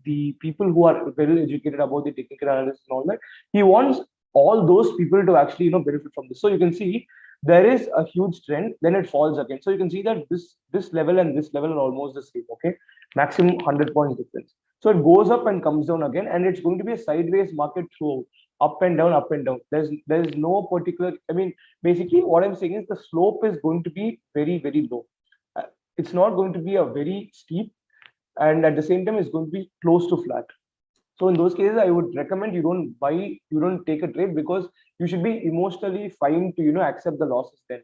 the people who are well educated about the technical analysis and all that. He wants all those people to actually, benefit from this. So you can see there is a huge trend, then it falls again. So you can see that this level and this level are almost the same. Okay, maximum 100 points difference. So it goes up and comes down again, and it's going to be a sideways market throughout, up and down, up and down. There's no particular, I mean, basically what I'm saying is, the slope is going to be very low. It's not going to be a very steep, and at the same time, it's going to be close to flat. So in those cases, I would recommend you don't take a trade, because you should be emotionally fine to, accept the losses then,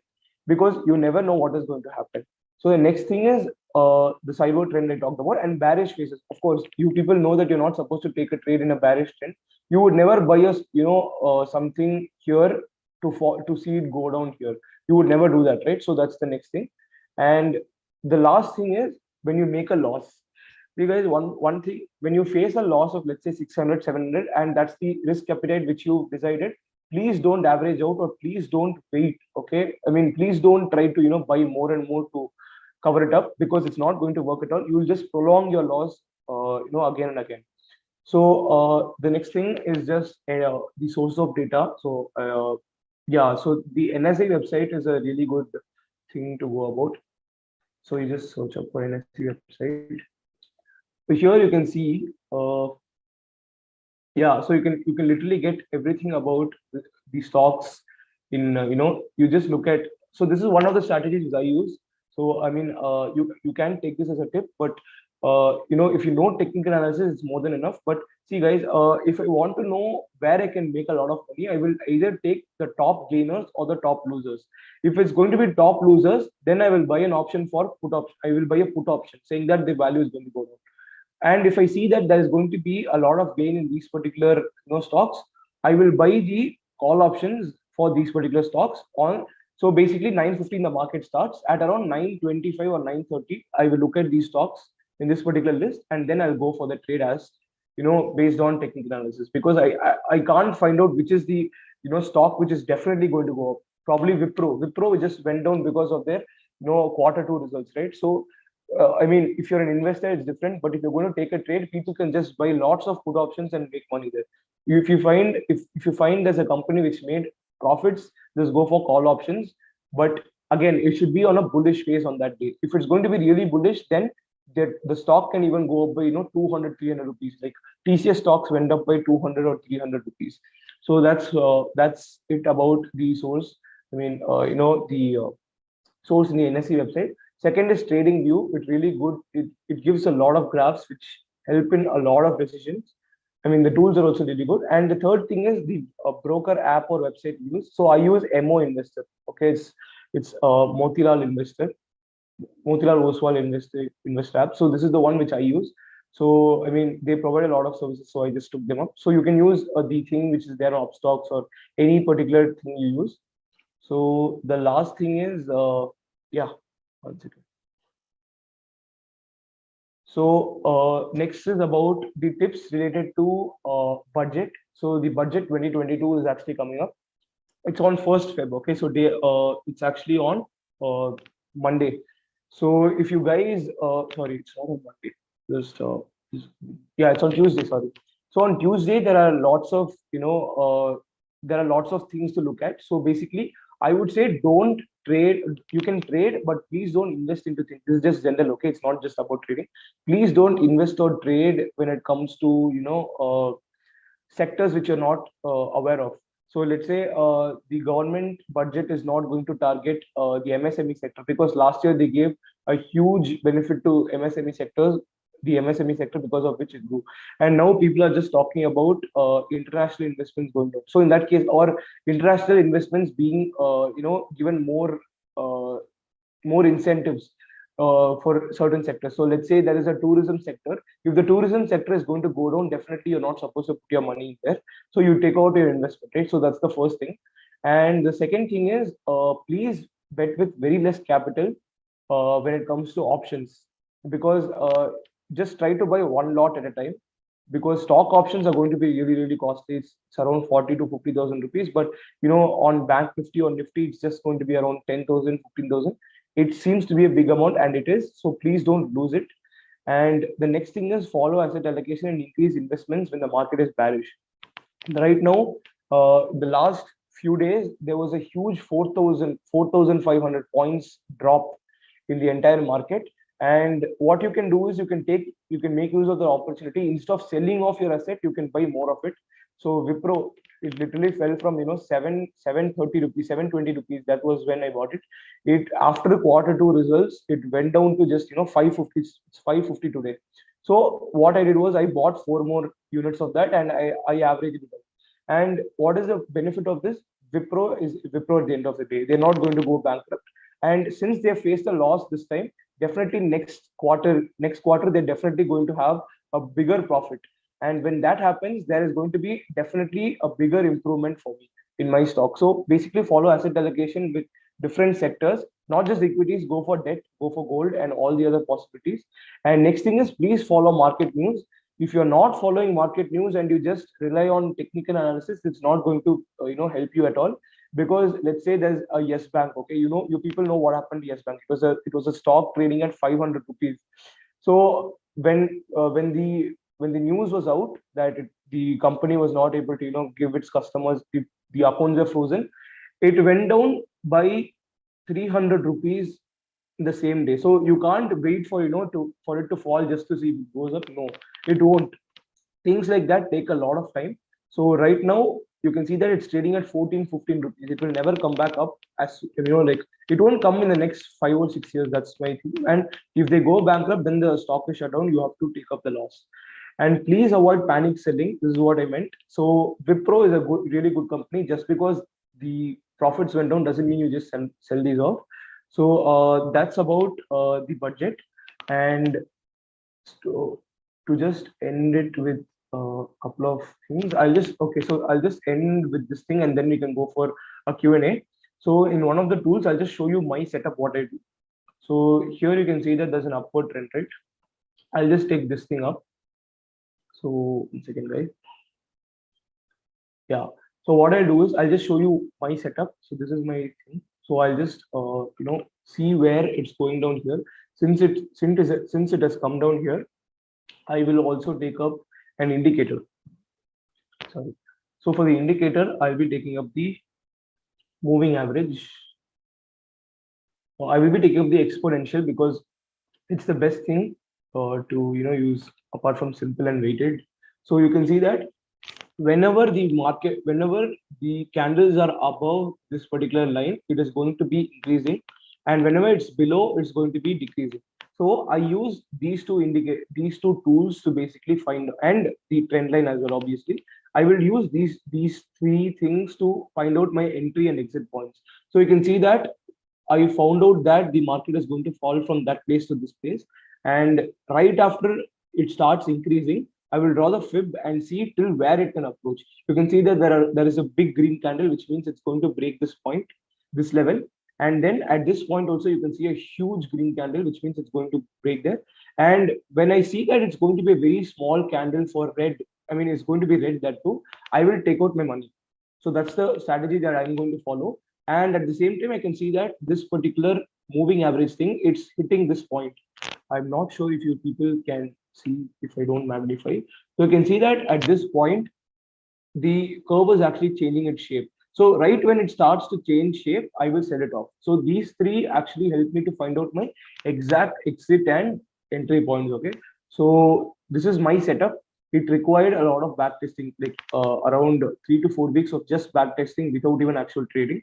because you never know what is going to happen. So the next thing is the sideways trend I talked about, and bearish phases. Of course, you people know that you're not supposed to take a trade in a bearish trend. You would never buy something here to see it go down here. You would never do that, right? So that's the next thing. And the last thing is, when you make a loss, you guys, one thing, when you face a loss of, let's say, 600, 700, and that's the risk appetite which you decided, please don't average out, or please don't wait. Okay, I mean, please don't try to, buy more and more to cover it up, because it's not going to work at all. You will just prolong your loss, again and again. So the next thing is just the source of data. So yeah, so the NSA website is a really good thing to go about. So you just search up for NSA website. So here you can see, yeah, so you can literally get everything about the stocks in, you just look at. So this is one of the strategies I use. So I mean, you can take this as a tip, but if you know technical analysis, it's more than enough. But see, guys, if I want to know where I can make a lot of money, I will either take the top gainers or the top losers. If it's going to be top losers, then I will buy an option for put option. I will buy a put option saying that the value is going to go down. And if I see that there is going to be a lot of gain in these particular stocks, I will buy the call options for these particular stocks on. So basically 9:15 the market starts. At around 9:25 or 9:30, I will look at these stocks in this particular list, and then I'll go for the trade as, based on technical analysis, because I can't find out which is the, stock which is definitely going to go up. Probably Wipro just went down because of their, quarter two results, right? So I mean, if you're an investor, it's different. But if you're going to take a trade, people can just buy lots of put options and make money there. If you find there's a company which made profits, just go for call options. But again, it should be on a bullish phase on that day. If it's going to be really bullish, then the stock can even go up by 200, 300 rupees. Like TCS stocks went up by 200 or 300 rupees. So that's it about the source. I mean, the source in the NSE website. Second is trading view. It's really good. It gives a lot of graphs which help in a lot of decisions. I mean, the tools are also really good. And the third thing is the broker app or website use. So I use MO Investor. Okay, it's Motilal Investor, Motilal Oswal Investor app. So this is the one which I use. So I mean, they provide a lot of services, so I just took them up. So you can use the thing which is there on Upstocks or any particular thing you use. So the last thing is, yeah, one second. So next is about the tips related to budget. So the budget 2022 is actually coming up. It's on 1st Feb. Okay, so it's actually on Monday. So if you guys, sorry, it's not on Monday. Yeah, it's on Tuesday. Sorry. So on Tuesday there are lots of things to look at. So basically, I would say don't trade. You can trade, but please don't invest into things. This is just general. Okay, it's not just about trading. Please don't invest or trade when it comes to sectors which you're not aware of. So let's say the government budget is not going to target the MSME sector, because last year they gave a huge benefit to MSME sectors, the MSME sector, because of which it grew. And now people are just talking about international investments going down. So in that case, or international investments being given more incentives for certain sectors. So let's say there is a tourism sector. If the tourism sector is going to go down, definitely you're not supposed to put your money in there. So you take out your investment, right? So that's the first thing. And the second thing is, please bet with very less capital when it comes to options, because just try to buy one lot at a time, because stock options are going to be really, really costly. It's around 40 to 50,000 rupees. But on Bank 50 or Nifty, it's just going to be around 10,000, 15,000. It seems to be a big amount, and it is. So please don't lose it. And the next thing is follow asset allocation and increase investments when the market is bearish. Right now, the last few days, there was a huge 4,500 points drop in the entire market. And what you can do is you can make use of the opportunity. Instead of selling off your asset, you can buy more of it. So Wipro, it literally fell from 730 rupees, 720 rupees. That was when I bought it. It after the quarter two results, it went down to just 550. It's 550 today. So what I did was I bought 4 more units of that, and I averaged it out. And what is the benefit of this? Wipro is Wipro at the end of the day. They're not going to go bankrupt. And since they faced a loss this time, definitely next quarter, they're definitely going to have a bigger profit. And when that happens, there is going to be definitely a bigger improvement for me in my stock. So basically follow asset allocation with different sectors, not just equities. Go for debt, go for gold, and all the other possibilities. And next thing is, please follow market news. If you're not following market news and you just rely on technical analysis, it's not going to help you at all. Because let's say there's a Yes Bank. Okay, you people know what happened to Yes Bank. It was a stock trading at 500 rupees. So when the news was out that the company was not able to give its customers, the accounts are frozen, it went down by 300 rupees in the same day. So you can't wait for for it to fall just to see if it goes up. No, it won't. Things like that take a lot of time. So right now you can see that it's trading at 14, 15 rupees. It will never come back up, as like it won't come in the next 5 or 6 years. That's my thing. And if they go bankrupt, then the stock is shut down. You have to take up the loss. And please avoid panic selling. This is what I meant. So Wipro is a really good company. Just because the profits went down doesn't mean you just sell these off. So that's about the budget. And to just end it with couple of things. I'll just end with this thing and then we can go for a Q&A. So in one of the tools, I'll just show you my setup, what I do. So here you can see that there's an upward trend, right? I'll just take this thing up. So 1 second, guys. Yeah. So what I'll do is I'll just show you my setup. So this is my thing. So I'll just see where it's going down here. Since it has come down here, I will also take up an indicator. Sorry. So for the indicator, I'll be taking up the moving average. I will be taking up the exponential because it's the best thing to use apart from simple and weighted. So you can see that whenever the candles are above this particular line, it is going to be increasing, and whenever it's below, it's going to be decreasing. So I use these two tools to basically find, and the trend line as well. Obviously, I will use these three things to find out my entry and exit points. So you can see that I found out that the market is going to fall from that place to this place, and right after it starts increasing, I will draw the fib and see till where it can approach. You can see that there is a big green candle, which means it's going to break this point, this level. And then at this point also, you can see a huge green candle, which means it's going to break there. And when I see that it's going to be a very small candle for red, I mean, it's going to be red that too, I will take out my money. So that's the strategy that I'm going to follow. And at the same time, I can see that this particular moving average thing, it's hitting this point. I'm not sure if you people can see if I don't magnify. So you can see that at this point, the curve is actually changing its shape. So right when it starts to change shape, I will sell it off. So these three actually help me to find out my exact exit and entry points. Okay. So this is my setup. It required a lot of backtesting, like around 3 to 4 weeks of just backtesting without even actual trading.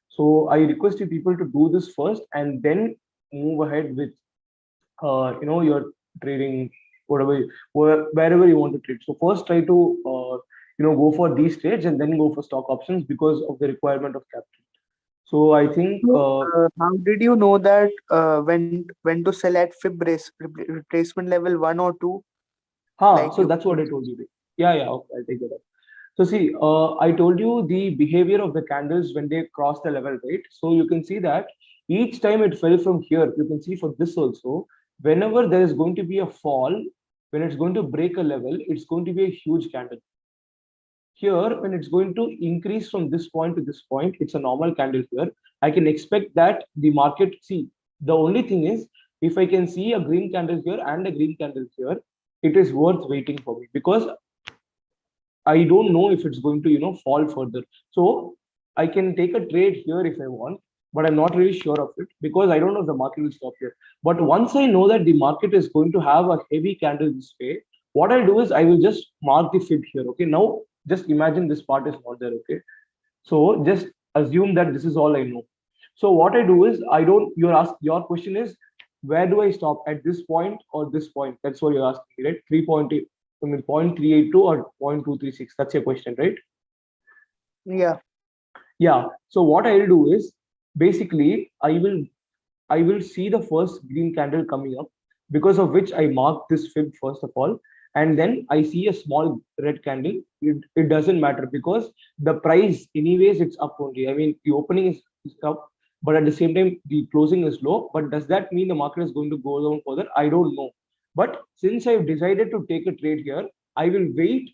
So I request you people to do this first and then move ahead with your trading, wherever you want to trade. So first try to go for these trades and then go for stock options because of the requirement of capital. So I think how did you know that when to sell at fib retracement level 1 or 2? So that's what I told you. Yeah, okay, I'll take that up. So see, I told you the behavior of the candles when they cross the level, right? So you can see that each time it fell from here, you can see for this also, whenever there is going to be a fall, when it's going to break a level, it's going to be a huge candle. Here, when it's going to increase from this point to this point, it's a normal candle here. I can expect that the market, see, the only thing is, if I can see a green candle here and a green candle here, it is worth waiting for me because I don't know if it's going to, fall further. So I can take a trade here if I want, but I'm not really sure of it because I don't know if the market will stop here. But once I know that the market is going to have a heavy candle this way, what I'll do is I will just mark the fib here. Okay. Now just imagine this part is not there. Okay. So just assume that this is all I know. So what I do is your question is, where do I stop, at this point or this point? That's what you're asking me, right? 3.8. 0.382 or 0.236. That's your question, right? Yeah. Yeah. So what I'll do is basically I will see the first green candle coming up, because of which I mark this fib first of all, and then I see a small red candle. It doesn't matter because the price anyways it's up only. I mean the opening is up, but at the same time the closing is low. But does that mean the market is going to go down further? I don't know. But since I've decided to take a trade here, I will wait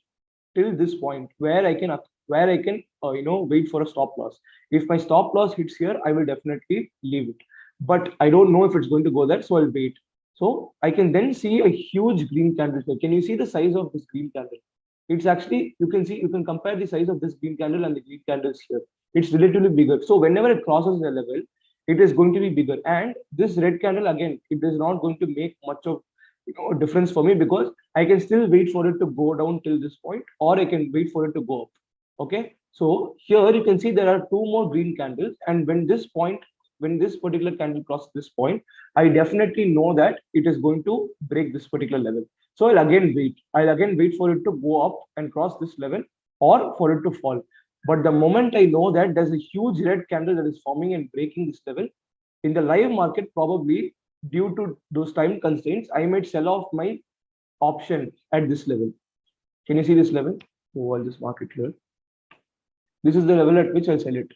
till this point where I can wait for a stop loss. If my stop loss hits here, I will definitely leave it. But I don't know if it's going to go there, so I'll wait. So I can then see a huge green candle here. Can you see the size of this green candle? It's actually, you can compare the size of this green candle and the green candles here. It's relatively bigger. So whenever it crosses the level, it is going to be bigger. And this red candle, again, it is not going to make much of difference for me because I can still wait for it to go down till this point, or I can wait for it to go up. Okay. So here you can see there are two more green candles. And when this particular candle crosses this point, I definitely know that it is going to break this particular level. So I'll again wait for it to go up and cross this level or for it to fall. But the moment I know that there's a huge red candle that is forming and breaking this level, in the live market, probably due to those time constraints, I might sell off my option at this level. Can you see this level? Oh, I'll just mark it here. This is the level at which I'll sell it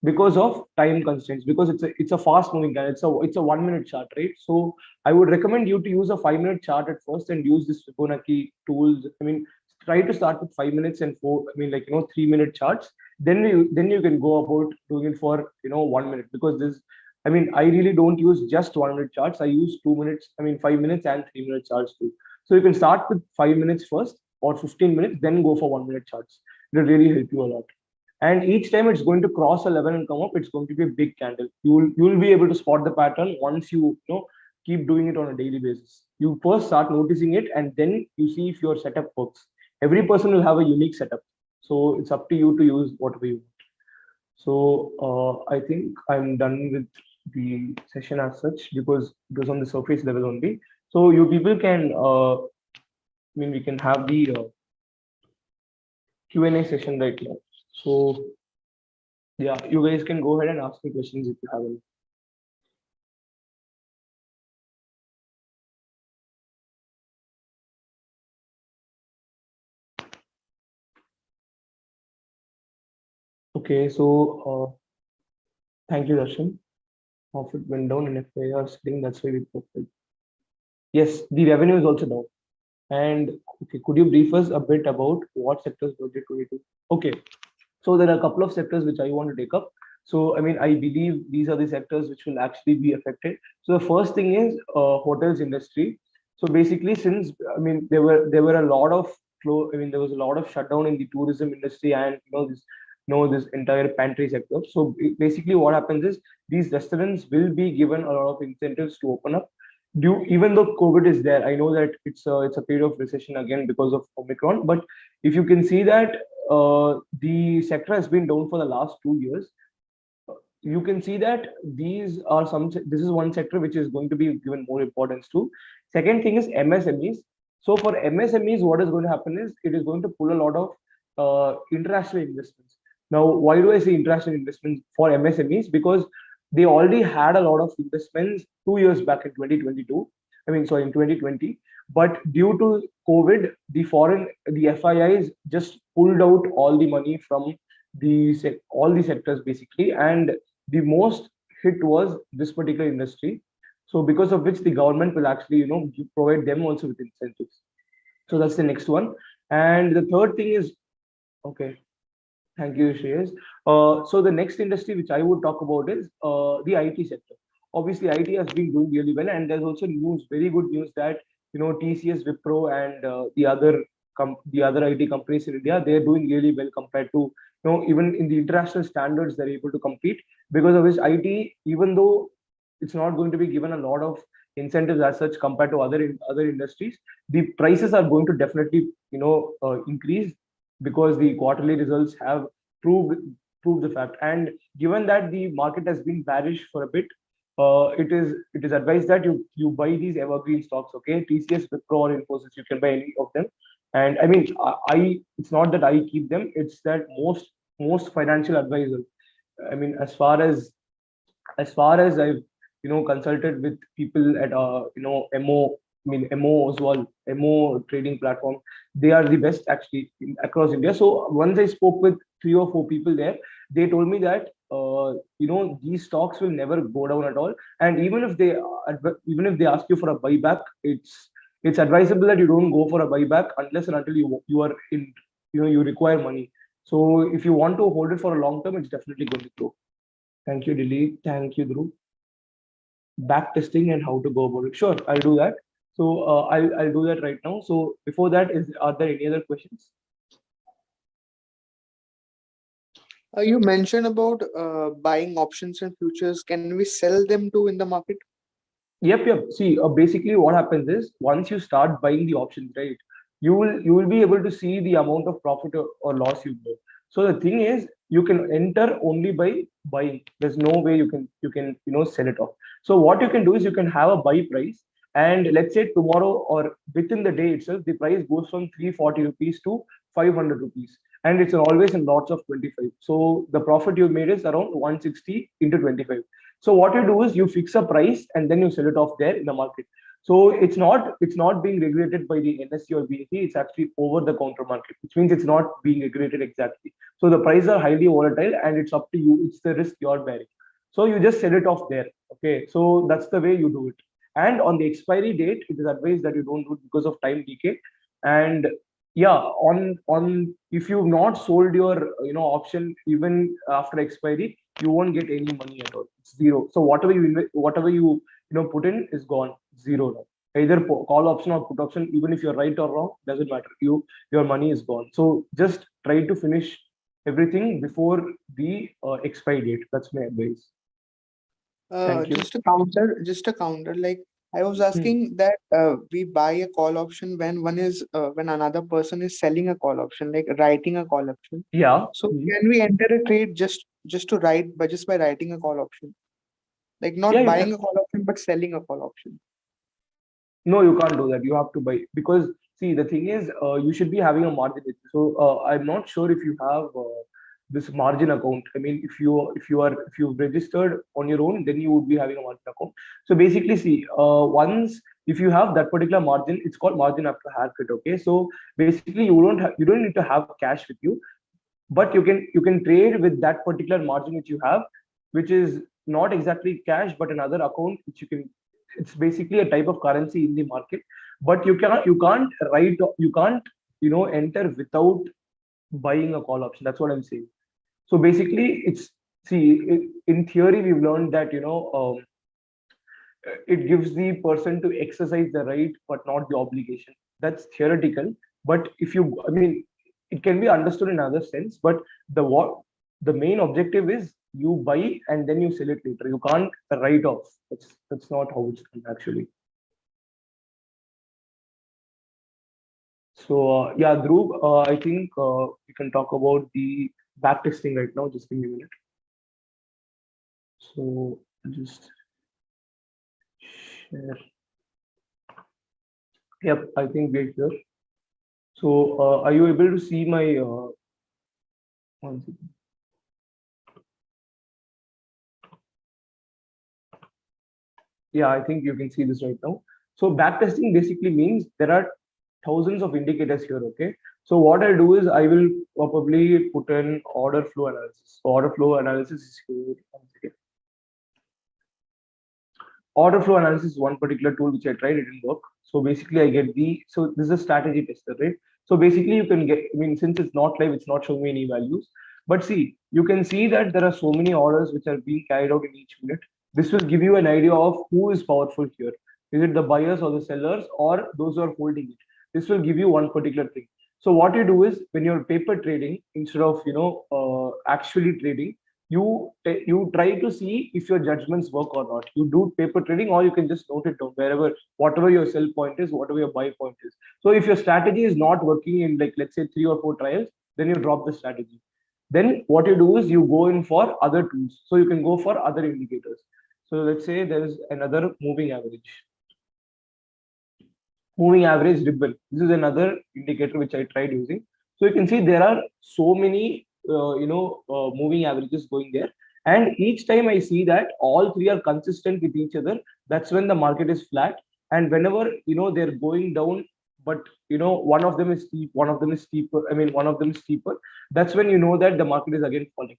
because of time constraints, because it's a fast moving candle. It's a 1 minute chart, right? So I would recommend you to use a 5 minute chart at first and use this Fibonacci tools. I mean, try to start with 5 minutes and 3 minute charts. Then you can go about doing it for 1 minute, because this, I mean, I really don't use just 1 minute charts. I use 2 minutes, 5 minutes and 3 minute charts too. So you can start with 5 minutes first or 15 minutes, then go for 1 minute charts. It'll really help you a lot. And each time it's going to cross a level and come up, it's going to be a big candle. You'll be able to spot the pattern once you keep doing it on a daily basis. You first start noticing it, and then you see if your setup works. Every person will have a unique setup, so it's up to you to use whatever you want. So I think I'm done with the session as such, because it was on the surface level only. So you people can, we can have the Q&A session right now. So yeah, you guys can go ahead and ask me questions if you have any. Okay, so thank you, Darshan. Profit went down and FI are sitting, that's why we profit. Yes, the revenue is also down. And okay, could you brief us a bit about what sectors budget 22? Okay, so there are a couple of sectors which I want to take up. So I mean, I believe these are the sectors which will actually be affected. So the first thing is hotels industry. So basically, since there were a lot of there was a lot of shutdown in the tourism industry and this entire pantry sector. So basically, what happens is these restaurants will be given a lot of incentives to open up. Even though COVID is there, I know that it's a period of recession again because of Omicron. But if you can see that the sector has been down for the last 2 years, you can see that this is one sector which is going to be given more importance to. Second thing is MSMEs. So for MSMEs, what is going to happen is it is going to pull a lot of international investments. Now, why do I say international investments for MSMEs? Because they already had a lot of investments 2 years back in 2022. In 2020. But due to COVID, the FIIs just pulled out all the money from all the sectors basically, and the most hit was this particular industry. So because of which the government will actually provide them also with incentives. So that's the next one. And the third thing is, okay, thank you, Shreyas. So the next industry which I would talk about is the IT sector. Obviously, IT has been doing really well, and there's also news, very good news, that TCS, Wipro, and the other IT companies in India, they're doing really well compared to even in the international standards, they're able to compete. Because of which IT, even though it's not going to be given a lot of incentives as such compared to other industries, the prices are going to definitely increase, because the quarterly results have proved the fact. And given that the market has been bearish for a bit, it is advised that you buy these evergreen stocks. Okay, TCS, Wipro, or Infosys, you can buy any of them. And I it's not that I keep them, it's that most financial advisors, as far as I've consulted with people at MO as well, MO trading platform, they are the best actually across India. So once I spoke with 3 or 4 people there, they told me that these stocks will never go down at all. And even if they ask you for a buyback, it's advisable that you don't go for a buyback unless and until you are in you require money. So if you want to hold it for a long term, it's definitely going to grow. Thank you, Dilip. Thank you, Dhruv. Backtesting and how to go about it. Sure, I'll do that. So I'll do that right now. So before that, are there any other questions? You mentioned about buying options and futures. Can we sell them too in the market? Yep. See, basically what happens is once you start buying the options, right, you will be able to see the amount of profit or loss you made. So the thing is, you can enter only by buying. There's no way you can sell it off. So what you can do is you can have a buy price, and let's say tomorrow or within the day itself, the price goes from 340 rupees to 500 rupees, and it's always in lots of 25. So the profit you made is around 160 into 25. So what you do is you fix a price and then you sell it off there in the market. So it's not being regulated by the NSE or BSE. It's actually over the counter market, which means it's not being regulated exactly. So the prices are highly volatile, and it's up to you. It's the risk you're bearing. So you just sell it off there. Okay, so that's the way you do it. And on the expiry date, it is advised that you don't do it because of time decay. And yeah, on if you've not sold your option even after expiry, you won't get any money at all. It's zero. So whatever you put in is gone, zero now. Either call option or put option, even if you're right or wrong, doesn't matter. Your money is gone. So just try to finish everything before the expiry date. That's my advice. Thank you. Just a counter. Like I was asking that we buy a call option when when another person is selling a call option, like writing a call option. Yeah. So can we enter a trade just to write, but just by writing a call option, like not Yeah, you buying can. a call option but selling a call option? No, you can't do that. You have to buy, because see, the thing is, you should be having a margin with you. So I'm not sure if you have this margin account. I mean, if you've registered on your own, then you would be having a margin account. So basically, see, once if you have that particular margin, it's called margin after haircut. Okay, so basically, you don't need to have cash with you, but you can trade with that particular margin which you have, which is not exactly cash but another account which you can. It's basically a type of currency in the market, but you can't enter without buying a call option. That's what I'm saying. So basically, it's, see, in theory we've learned that it gives the person to exercise the right but not the obligation. That's theoretical, but I mean, it can be understood in another sense, but the main objective is you buy and then you sell it later. You can't write off. That's not how it's done actually. So yeah, Dhruv, I think we can talk about the backtesting right now. Just give me a minute. So just share. Yep, I think we're here. So are you able to see my one second. Yeah, I think you can see this right now. So backtesting basically means there are thousands of indicators here. Okay, so what I'll do is I will probably put an order flow analysis. So order flow analysis is here. One second. Order flow analysis is one particular tool which I tried, it didn't work. So basically I get so this is a strategy tester, right? So basically you can get, I mean, since it's not live, it's not showing me any values, but see, you can see that there are so many orders which are being carried out in each minute. This will give you an idea of who is powerful here. Is it the buyers or the sellers or those who are holding it? This will give you one particular thing. So what you do is when you're paper trading, instead of actually trading, you try to see if your judgments work or not. You do paper trading, or you can just note it down wherever, whatever your sell point is, whatever your buy point is. So if your strategy is not working in, like, let's say 3 or 4 trials, then you drop the strategy. Then what you do is you go in for other tools. So you can go for other indicators. So let's say there is another moving average. Moving average Ripple. This is another indicator which I tried using. So you can see there are so many moving averages going there, and each time I see that all three are consistent with each other, that's when the market is flat. And whenever they're going down, but one of them is steep, one of them is steeper, I mean one of them is steeper, that's when you know that the market is again falling.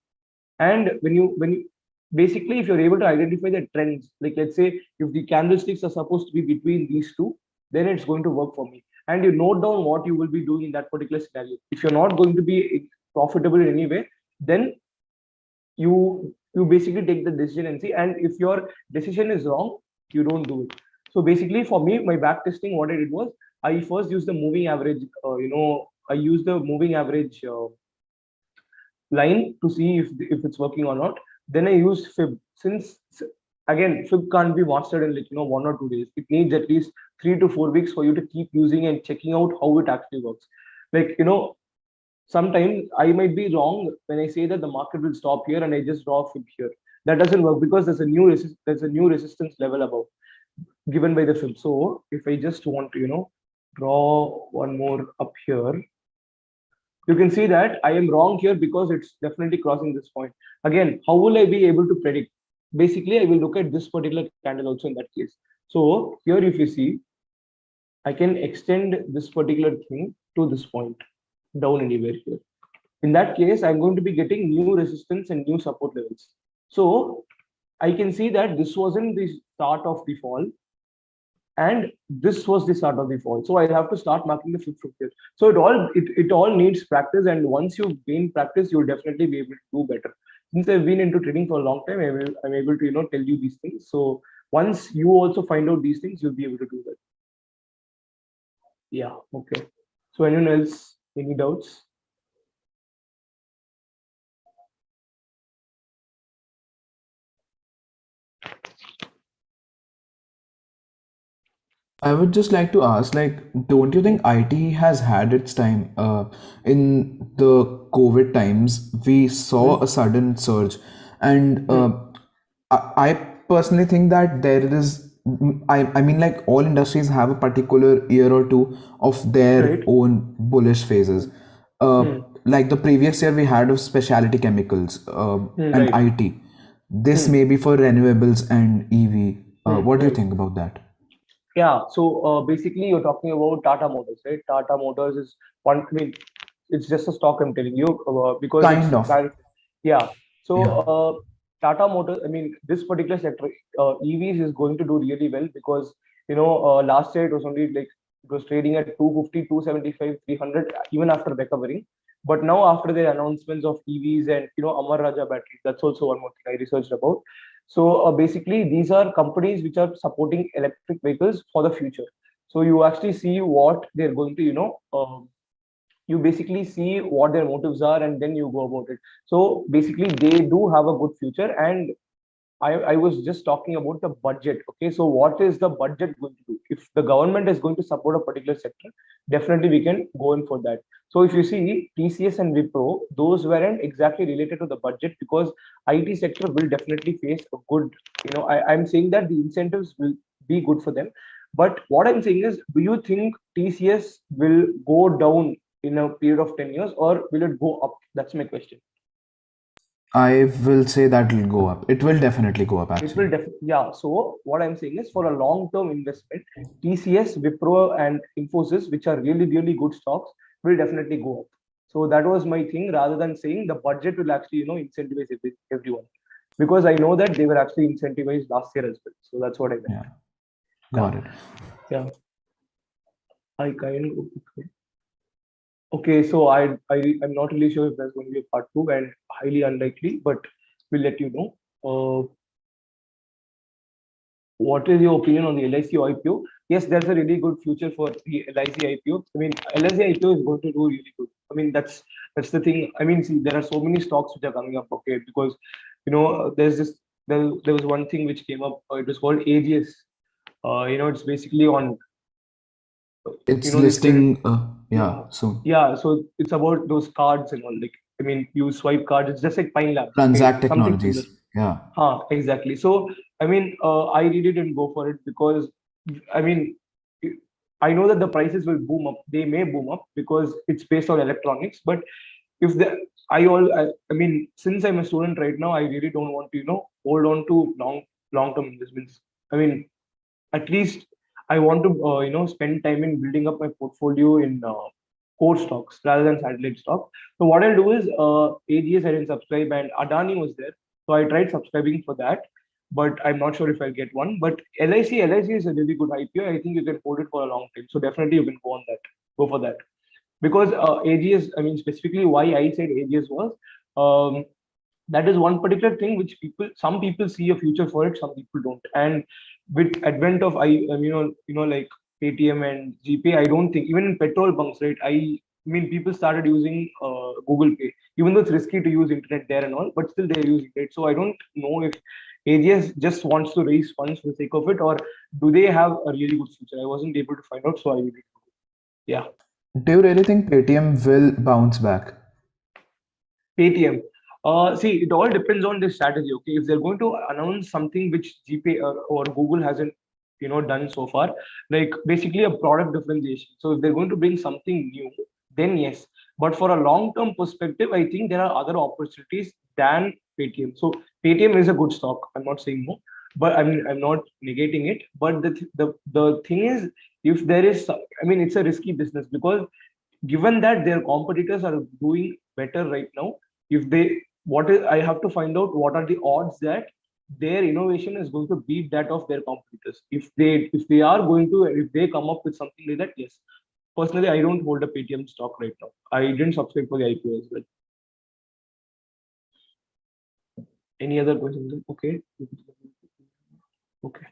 And when you basically, if you're able to identify the trends, like let's say if the candlesticks are supposed to be between these two, then it's going to work for me. And you note down what you will be doing in that particular scenario. If you're not going to be profitable in any way, then you basically take the decision and see. And if your decision is wrong, you don't do it. So basically, for me, my back testing, what I did was I first used the moving average. I used the moving average line to see if it's working or not. Then I used fib. Since again, fib can't be mastered in 1 or 2 days. It needs at least 3 to 4 weeks for you to keep using and checking out how it actually works. Sometimes I might be wrong when I say that the market will stop here and I just draw fib here. That doesn't work because there's a new resistance level above given by the fib. So if I just want to draw one more up here, you can see that I am wrong here because it's definitely crossing this point. Again, how will I be able to predict? Basically, I will look at this particular candle also in that case. So here, if you see, I can extend this particular thing to this point down anywhere here. In that case, I'm going to be getting new resistance and new support levels. So I can see that this wasn't the start of the fall, and this was the start of the fall. So I have to start marking the flip from here. So it all needs practice, and once you gain practice, you'll definitely be able to do better. Since I've been into trading for a long time, I'm able to tell you these things. So once you also find out these things, you'll be able to do that. Yeah. Okay. So anyone else? Any doubts? I would just like to ask, like, don't you think IT has had its time? In the COVID times, we saw a sudden surge, and I personally think that there is, I mean, like, all industries have a particular year or two of their Right. own bullish phases. Like the previous year, we had of specialty chemicals and Right. IT. This may be for renewables and EV. What do you Right. think about that? Yeah. So basically, you're talking about Tata Motors, right? Tata Motors is one. I mean, it's just a stock I'm telling you because Kind it's of. yeah. So Yeah. Tata Motors. I mean, this particular sector, EVs is going to do really well because last year it was only like it was trading at 250, 275, 300 even after recovering. But now after the announcements of EVs and Amar Raja batteries, that's also one more thing I researched about. So basically, these are companies which are supporting electric vehicles for the future. So you actually see what they're going to, you basically see what their motives are, and then you go about it. So basically, they do have a good future. And I was just talking about the budget. Okay, so what is the budget going to do? If the government is going to support a particular sector, definitely we can go in for that. So if you see TCS and Wipro, those weren't exactly related to the budget because IT sector will definitely face a good, I'm saying that the incentives will be good for them. But what I'm saying is, do you think TCS will go down in a period of 10 years or will it go up? That's my question. I will say that will go up. It will definitely go up, It will actually. definitely, yeah. So what I'm saying is, for a long-term investment, TCS, Wipro, and Infosys, which are really, really good stocks, will definitely go up. So that was my thing. Rather than saying the budget will actually, incentivize everyone, because I know that they were actually incentivized last year as well. So that's what I meant. Yeah, got Yeah. it. Yeah. I kind of. Okay, so I'm not really sure if there's going to be a part two, and highly unlikely, but we'll let you know. What is your opinion on the LIC IPO? Yes, there's a really good future for the LIC IPO. I mean, LIC IPO is going to do really good. I mean, that's the thing. I mean, see, there are so many stocks which are coming up. Okay, because there's this there was one thing which came up. It was called AGS. It's basically on It's this credit. listing, Yeah, yeah, so yeah. So it's about those cards and all. Like, I mean, you swipe cards. It's just like Pine Labs. Okay, Transact something similar. Technologies. Yeah. Exactly. So, I mean, I really didn't go for it because, I mean, I know that the prices will boom up. They may boom up because it's based on electronics. But if the, I mean, since I'm a student right now, I really don't want to, hold on to long-term investments. I mean, at least I want to, spend time in building up my portfolio in core stocks rather than satellite stocks. So what I'll do is, AGS I didn't subscribe, and Adani was there, so I tried subscribing for that, but I'm not sure if I'll get one. But LIC is a really good IPO. I think you can hold it for a long time. So definitely you can go for that, because AGS. I mean, specifically why I said AGS was. That is one particular thing which some people see a future for it, some people don't. And with advent of like Paytm and GPay, I don't think even in petrol bunks, right? I mean, people started using Google Pay, even though it's risky to use internet there and all, but still they're using it. So I don't know if AGS just wants to raise funds for the sake of it, or do they have a really good future? I wasn't able to find out, so I will. Yeah. Do you really think Paytm will bounce back? Paytm. See, it all depends on the strategy. Okay, if they're going to announce something which GPay or Google hasn't, done so far, like basically a product differentiation. So if they're going to bring something new, then yes. But for a long-term perspective, I think there are other opportunities than Paytm. So Paytm is a good stock. I'm not saying no. but I'm not negating it. But the thing is, if there is, it's a risky business because given that their competitors are doing better right now, if they what is I have to find out what are the odds that their innovation is going to beat that of their competitors. If they come up with something like that, yes. Personally, I don't hold a Paytm stock right now. I didn't subscribe for the IPO as well. Any other questions? Okay. Okay.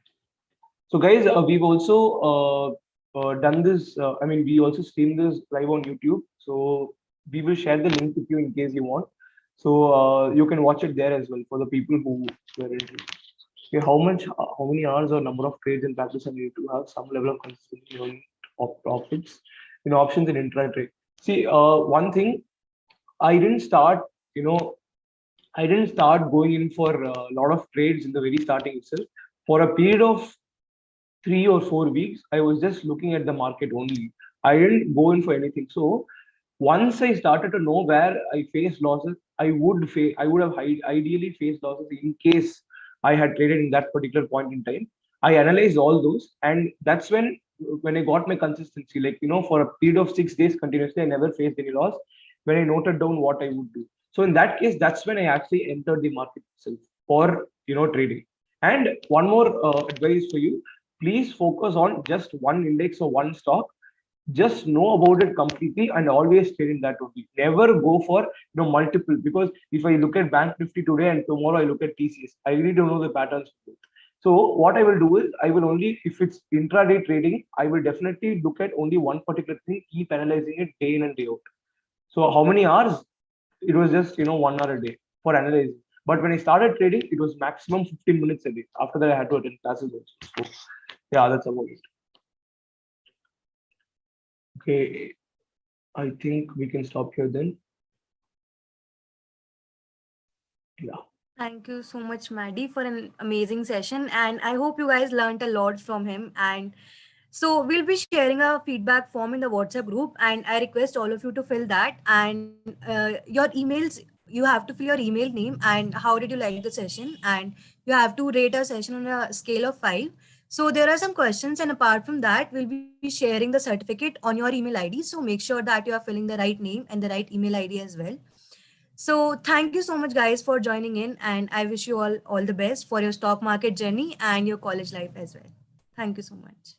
So guys, we've also done this. We also stream this live on YouTube. So we will share the link with you in case you want. So you can watch it there as well for the people who were interested. Okay, how many hours or number of trades in practice I need to have some level of consistency on profits in options and intraday. See, one thing I didn't start, you know, I didn't start going in for a lot of trades in the very starting itself. For a period of 3 or 4 weeks, I was just looking at the market only. I didn't go in for anything. So once I started to know where I faced losses, I would have ideally faced losses in case I had traded in that particular point in time. I analyzed all those, and that's when I got my consistency. Like, for a period of 6 days continuously, I never faced any loss. When I noted down what I would do. So in that case, that's when I actually entered the market itself for trading. And one more advice for you: please focus on just one index or one stock. Just know about it completely and always trade in that only. Never go for multiple, because if I look at Bank Nifty today and tomorrow I look at TCS, I really don't know the patterns. So what I will do is, I will only, if it's intraday trading, I will definitely look at only one particular thing, keep analyzing it day in and day out. So how many hours? It was just 1 hour a day for analyzing. But when I started trading, it was maximum 15 minutes a day. After that, I had to attend classes also. So yeah, that's about it. Okay, I think we can stop here then. Yeah. Thank you so much, Maddie, for an amazing session. And I hope you guys learned a lot from him. And so we'll be sharing a feedback form in the WhatsApp group. And I request all of you to fill that. And your emails, you have to fill your email name and how did you like the session. And you have to rate a session on a scale of 5. So there are some questions. And apart from that, we'll be sharing the certificate on your email ID. So make sure that you are filling the right name and the right email ID as well. So thank you so much guys for joining in, and I wish you all the best for your stock market journey and your college life as well. Thank you so much.